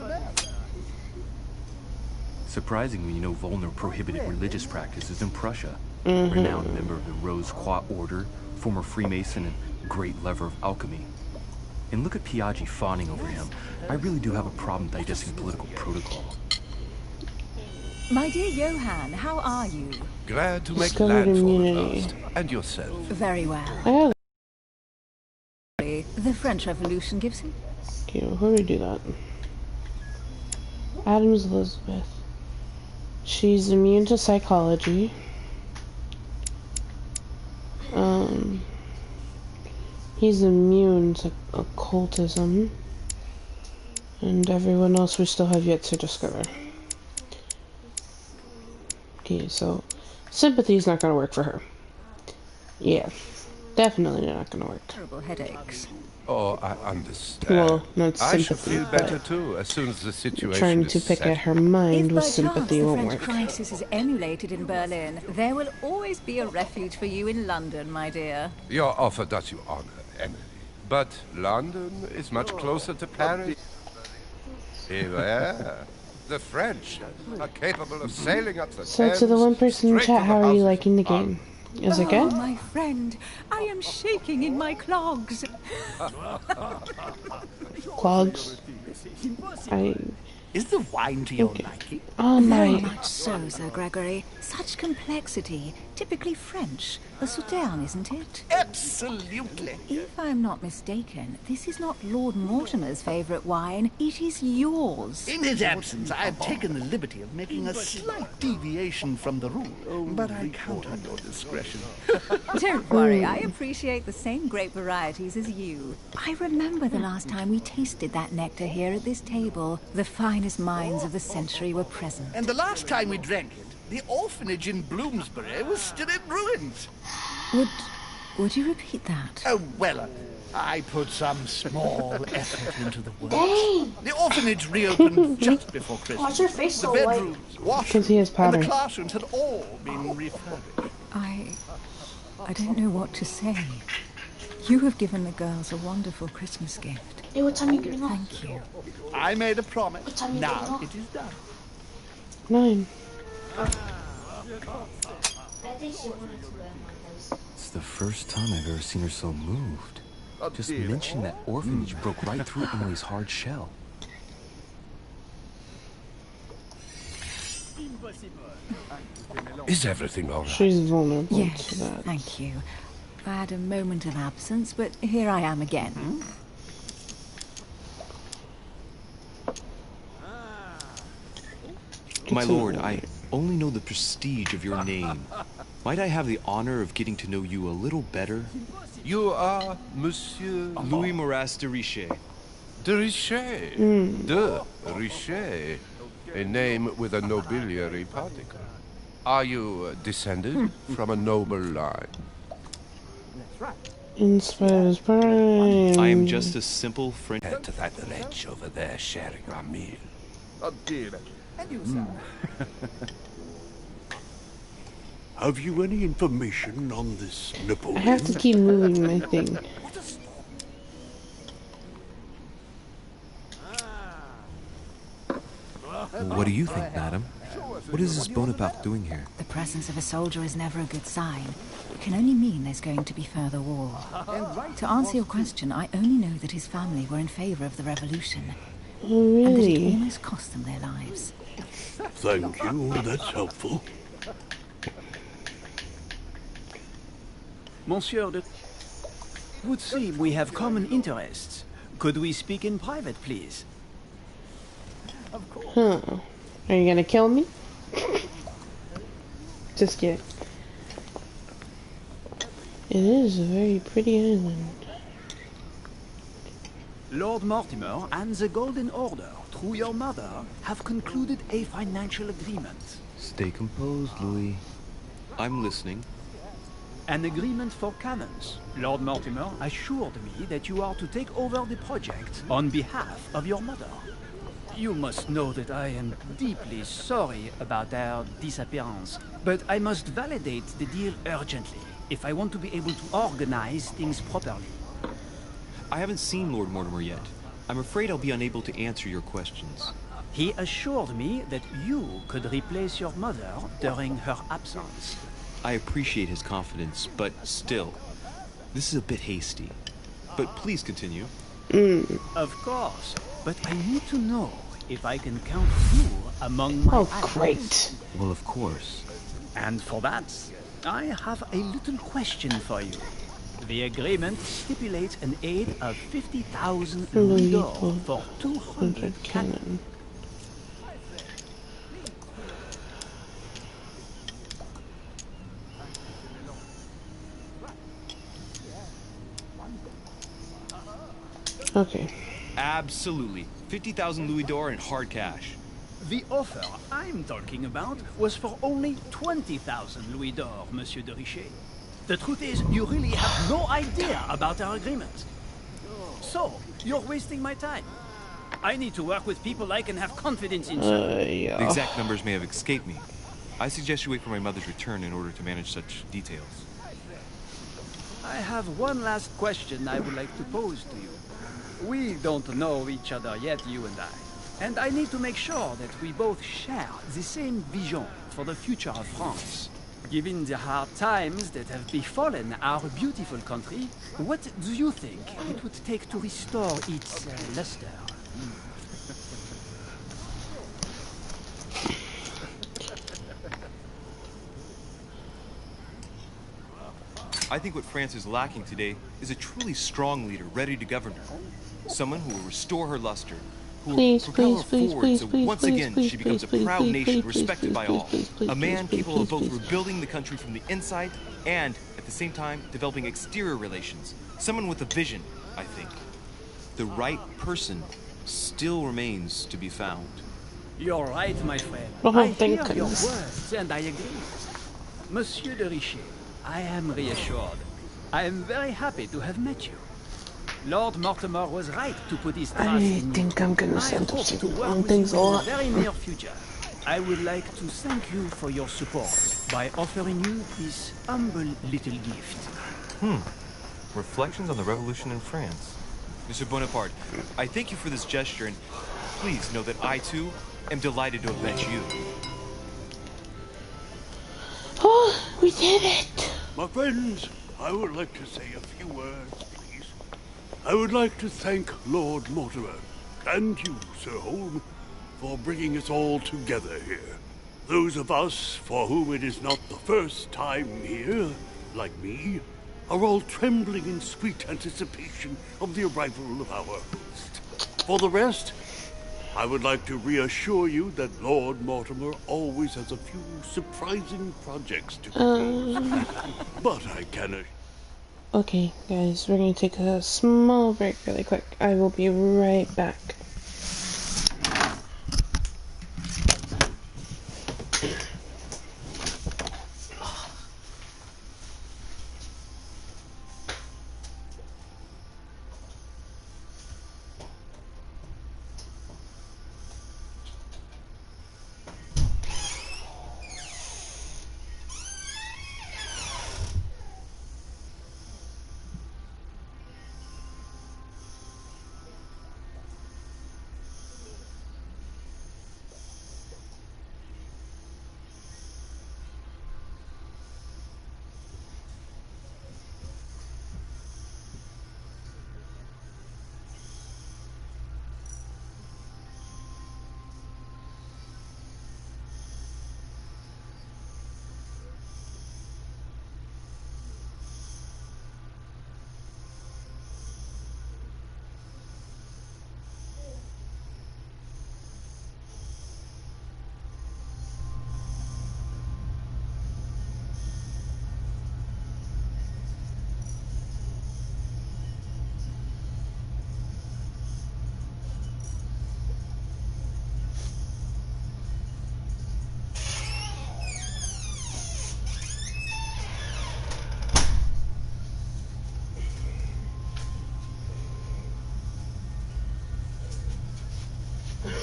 Surprising when you know Volner prohibited religious practices in Prussia. Mhm. Renowned member of the Rose Croix Order, former Freemason, and great lover of alchemy. And look at Piaggi fawning over him. I really do have a problem digesting political protocol. My dear Johann, how are you? Glad to make Discovered landfall at immunity. last. And yourself. Very well. I The French Revolution gives him. Okay, before we do that. Adams Elizabeth. She's immune to psychology. He's immune to occultism. And everyone else we still have yet to discover. Okay, so sympathy is not going to work for her. Yeah, definitely not going to work. Terrible headaches. Oh, I understand. Well, not I shall sympathy, feel better but too as soon as the situation trying is to pick settled. at her mind If with by sympathy chance the won't French work. crisis is emulated in Berlin, there will always be a refuge for you in London, my dear. Your offer does you honor, Emily. But London is much closer to Paris. Beware. The French are capable of sailing up the So to the one person in straight chat, to the how are you houses liking the of game? Is it Oh, good? my friend, I am shaking in my clogs. Clogs? Is the wine to your liking? Oh Very my. much so, Sir Gregory. Such complexity. Typically French. A Southern, isn't it? Absolutely. If I'm not mistaken, this is not Lord Mortimer's favourite wine. It is yours. In his absence, I have taken the liberty of making a slight deviation from the rule, but I count on your discretion. Don't worry, I appreciate the same grape varieties as you. I remember the last time we tasted that nectar here at this table. The finest minds of the century were present. And the last time we drank it, the orphanage in Bloomsbury was still in ruins. Would you repeat that? Oh, well, I put some small effort into the work. Dang! The orphanage reopened just before Christmas. Why's your face The so white? bedrooms, Because he has and powder. the classrooms had all been refurbished. I don't know what to say. You have given the girls a wonderful Christmas gift. Hey, what time are you getting off? Thank you. I made a promise. What time are you getting Now off? it is done. 9. I think she wanted to go in my house. It's the first time I've ever seen her so moved. Just mention that orphanage broke right through Emily's hard shell. Is everything all right? She's vulnerable Yes, to that. thank you. I had a moment of absence, but here I am again. My lord, I only know the prestige of your name. Might I have the honor of getting to know you a little better? You are Monsieur Louis Moras de Richet. de Richet. De Richet. A name with a nobiliary particle. Are you descended from a noble line? In spite of his prime. I am just a simple French. And to that wretch over there sharing our meal. And you, sir? Have you any information on this Napoleon? I have to keep moving my thing. What do you think, madam? What is this Bonaparte doing here? The presence of a soldier is never a good sign. It can only mean there's going to be further war. To answer your question, I only know that his family were in favor of the revolution. Oh, And that it really? almost cost them their lives. Thank you, that's helpful. Monsieur de... Would seem we have common interests. Could we speak in private, please? Huh. Are you gonna kill me? Just kidding. It is a very pretty island. Lord Mortimer and the Golden Order, through your mother, have concluded a financial agreement. Stay composed, Louis. I'm listening. An agreement for cannons. Lord Mortimer assured me that you are to take over the project on behalf of your mother. You must know that I am deeply sorry about their disappearance, but I must validate the deal urgently if I want to be able to organize things properly. I haven't seen Lord Mortimer yet. I'm afraid I'll be unable to answer your questions. He assured me that you could replace your mother during her absence. I appreciate his confidence, but still, this is a bit hasty. But please continue. Of course, but I need to know if I can count you among my allies. Great. Well, of course. And for that, I have a little question for you. The agreement stipulates an aid of 50,000 louis d'or for 200 cannon. Okay. Absolutely. 50,000 louis d'or in hard cash. The offer I'm talking about was for only 20,000 louis d'or, Monsieur de Richet. The truth is, you really have no idea about our agreement. So, you're wasting my time. I need to work with people I can have confidence in. Yeah. The exact numbers may have escaped me. I suggest you wait for my mother's return in order to manage such details. I have one last question I would like to pose to you. We don't know each other yet, you and I. And I need to make sure that we both share the same vision for the future of France. Given the hard times that have befallen our beautiful country, what do you think it would take to restore its luster? I think what France is lacking today is a truly strong leader ready to govern her. Someone who will restore her luster, who will propel her forward so once again she becomes a proud nation respected by all. A man capable of both rebuilding the country from the inside and, at the same time, developing exterior relations. Someone with a vision, I think. The right person still remains to be found. You're right, my friend. Oh, I thank hear your goodness. words, and I agree. Monsieur de Richet, I am reassured. I am very happy to have met you. Lord Mortimer was right to put his trust in you. I think I'm gonna I send hope to work on with things a you in the lot. very near future. I would like to thank you for your support by offering you this humble little gift. Reflections on the Revolution in France. Monsieur Bonaparte, I thank you for this gesture, and please know that I, too, am delighted to have met you. Oh, we did it! My friends, I would like to say a few words, please. I would like to thank Lord Mortimer, and you, Sir Holm, for bringing us all together here. Those of us for whom it is not the first time here, like me, are all trembling in sweet anticipation of the arrival of our host. For the rest, I would like to reassure you that Lord Mortimer always has a few surprising projects to propose. But I cannot... Okay, guys, we're gonna take a small break really quick. I will be right back.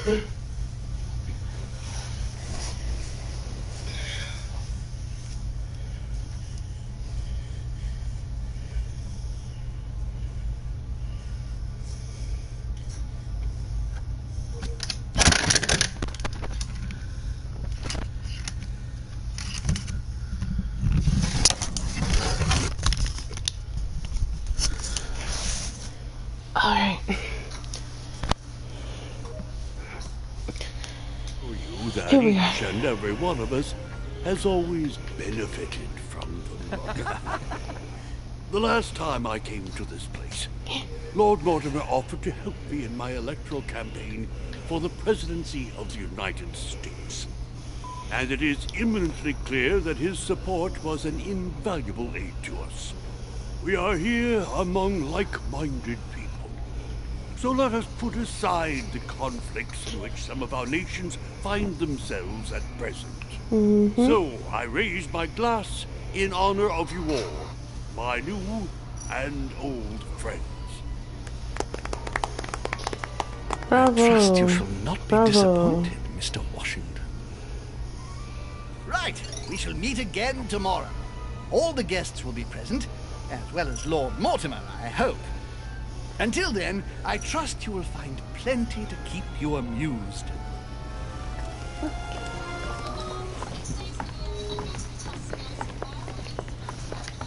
Alright. That Here we each are. and every one of us has always benefited from the mother. The last time I came to this place, Lord Mortimer offered to help me in my electoral campaign for the presidency of the United States. And it is eminently clear that his support was an invaluable aid to us. We are here among like-minded people. So let us put aside the conflicts in which some of our nations find themselves at present. So I raise my glass in honor of you all, my new and old friends. Bravo. I trust you shall not be Bravo. disappointed, Mr. Washington. Right, we shall meet again tomorrow. All the guests will be present, as well as Lord Mortimer, I hope. Until then, I trust you will find plenty to keep you amused.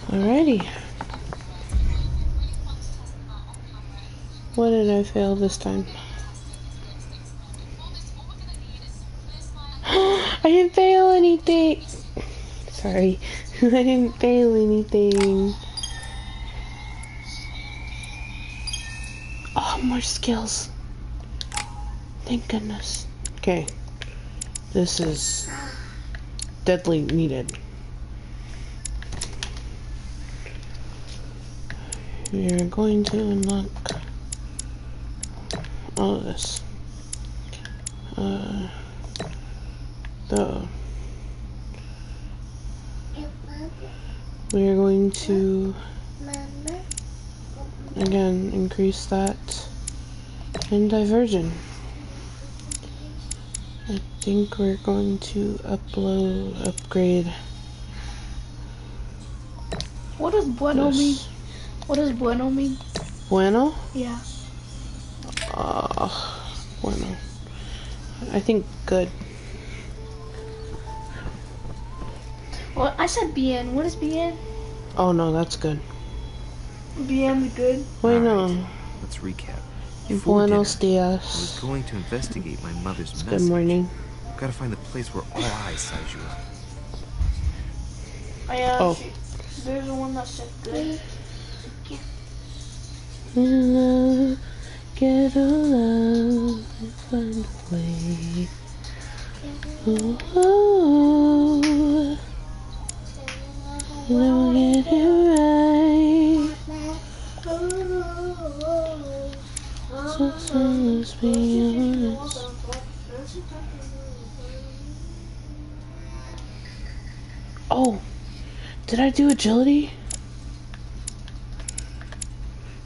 Alrighty. What did I fail this time? I didn't fail anything! Sorry. I didn't fail anything. Oh, more skills. Thank goodness. Okay. This is deadly needed. We are going to unlock all of this. We are going to again increase that in diversion. I think we're going to upgrade. What does bueno mean? What does bueno mean? Bueno? Yeah. Bueno. I think good. Well, I said bien. What is bien? Oh no, that's good. Bien is good. Bueno. Right, let's recap. Before Buenos dinner, I dias. was going to investigate my mother's message. Good morning. I've got to find the place where all eyes size you up. Oh. There's the one that said good. Love, get a love and find a way. Oh, oh, never get it right. So let's be honest. Oh, did I do agility?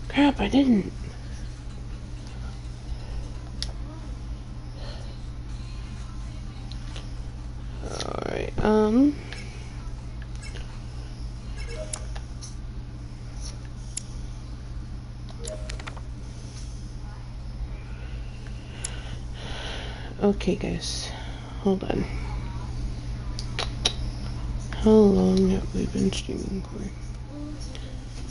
Crap, I didn't. Alright, okay, guys. Hold on. How long have we been streaming for?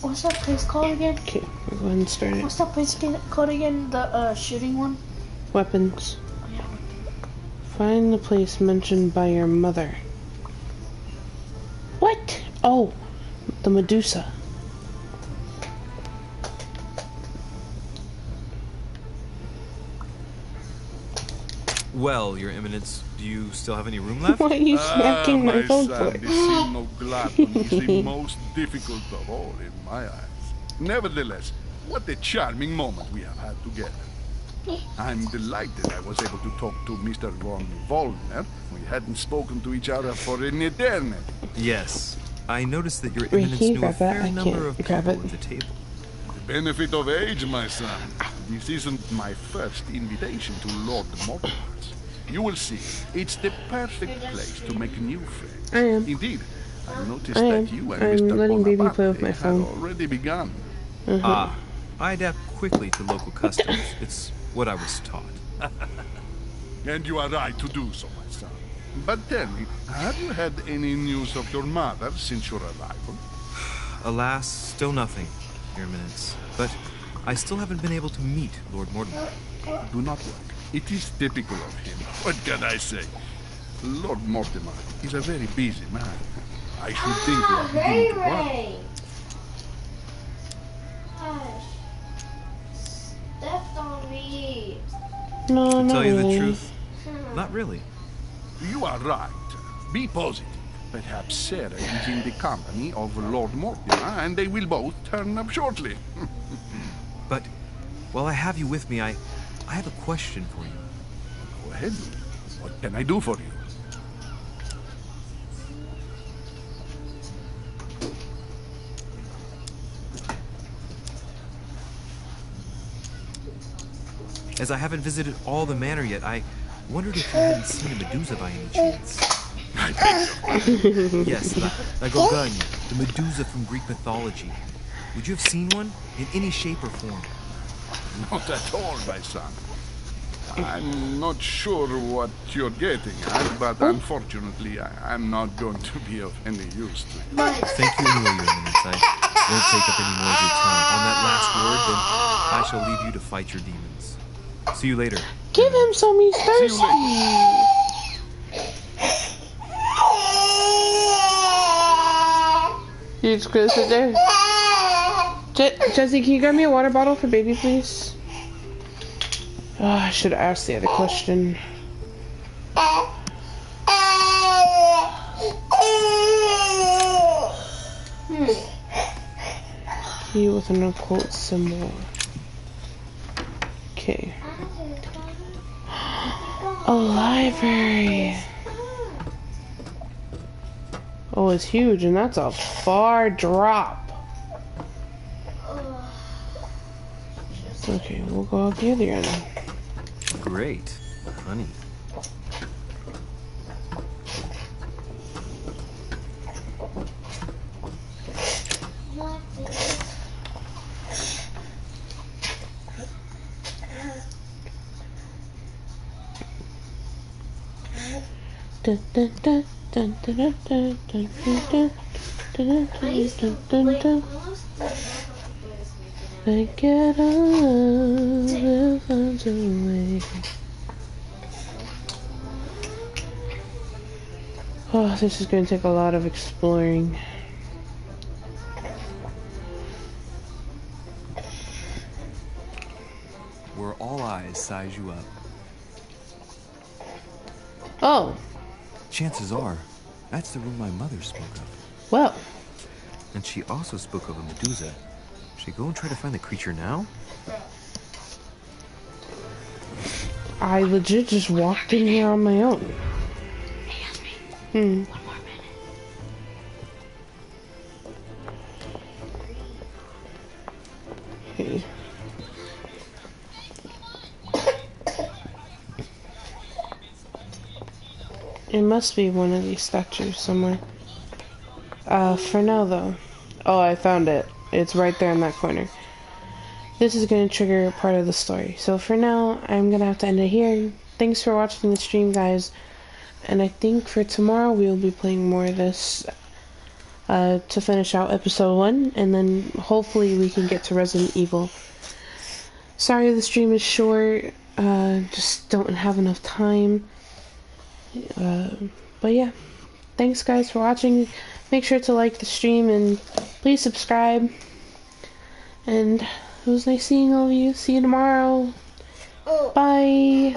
What's that place called again? Okay, we'll go ahead and start it. What's that place called again? The shooting one? Weapons. Oh, yeah. Find the place mentioned by your mother. What? Oh, the Medusa. Well, Your Eminence, do you still have any room left? Why are you smacking my phone for? This Signo Gladwin is the most difficult of all in my eyes. Nevertheless, what a charming moment we have had together. I'm delighted I was able to talk to Mr. von Wollner. We hadn't spoken to each other for an eternity. Yes. I noticed that Your Wait, Eminence can you knew a grab that? fair I number can't of grab people it. at the table. The benefit of age, my son. This isn't my first invitation to Lord Mortimer's. You will see, it's the perfect place to make new friends. I am. Indeed, I noticed I am. that you and I'm Mr. letting baby play with Bonaparte my had phone. already begun. Ah, I adapt quickly to local customs. It's what I was taught. And you are right to do so, my son. But tell me, have you had any news of your mother since your arrival? Alas, still nothing, Your Eminence. But I still haven't been able to meet Lord Mortimer. Do not worry. It is typical of him. What can I say? Lord Mortimer is a very busy man. I should think you are beginning to worry. Gosh. Stepped on me. No, To not tell you really. the truth, not really. You are right. Be positive. Perhaps Sarah is in the company of Lord Mortimer, and they will both turn up shortly. But while I have you with me, I have a question for you. Go ahead. What can I do for you? As I haven't visited all the manor yet, I wondered if you hadn't seen a Medusa by any chance. Yes, la Gorgogne, the Medusa from Greek mythology. Would you have seen one in any shape or form? Not at all, my son. I'm not sure what you're getting at, but unfortunately, I'm not going to be of any use to you. Thank you anyway, Your Eminence. I won't take up any more of your time. On that last word, then I shall leave you to fight your demons. See you later. Give him some, he's thirsty. You just gonna sit there? Jesse, can you grab me a water bottle for baby, please? Oh, I should have asked the other question. Key with an occult symbol. Okay. A library. Oh, it's huge, and that's a far drop. Okay, we'll go out the other end. Great. Honey. Dun, dun, dun, dun, dun, dun, dun, dun, dun, dun, dun, dun, dun. I get all the funds away. Oh, this is going to take a lot of exploring. Where all eyes size you up. Oh. Chances are, that's the room my mother spoke of. Well. And she also spoke of a Medusa. Should I go and try to find the creature now? I legit just walked in here on my own. Hmm. Okay. It must be one of these statues somewhere. For now though. Oh, I found it. It's right there in that corner. This is going to trigger part of the story. So for now, I'm going to have to end it here. Thanks for watching the stream, guys. And I think for tomorrow, we'll be playing more of this to finish out episode 1. And then hopefully we can get to Resident Evil. Sorry the stream is short. Just don't have enough time. But yeah. Thanks, guys, for watching. Make sure to like the stream and please subscribe. And it was nice seeing all of you. See you tomorrow. Bye.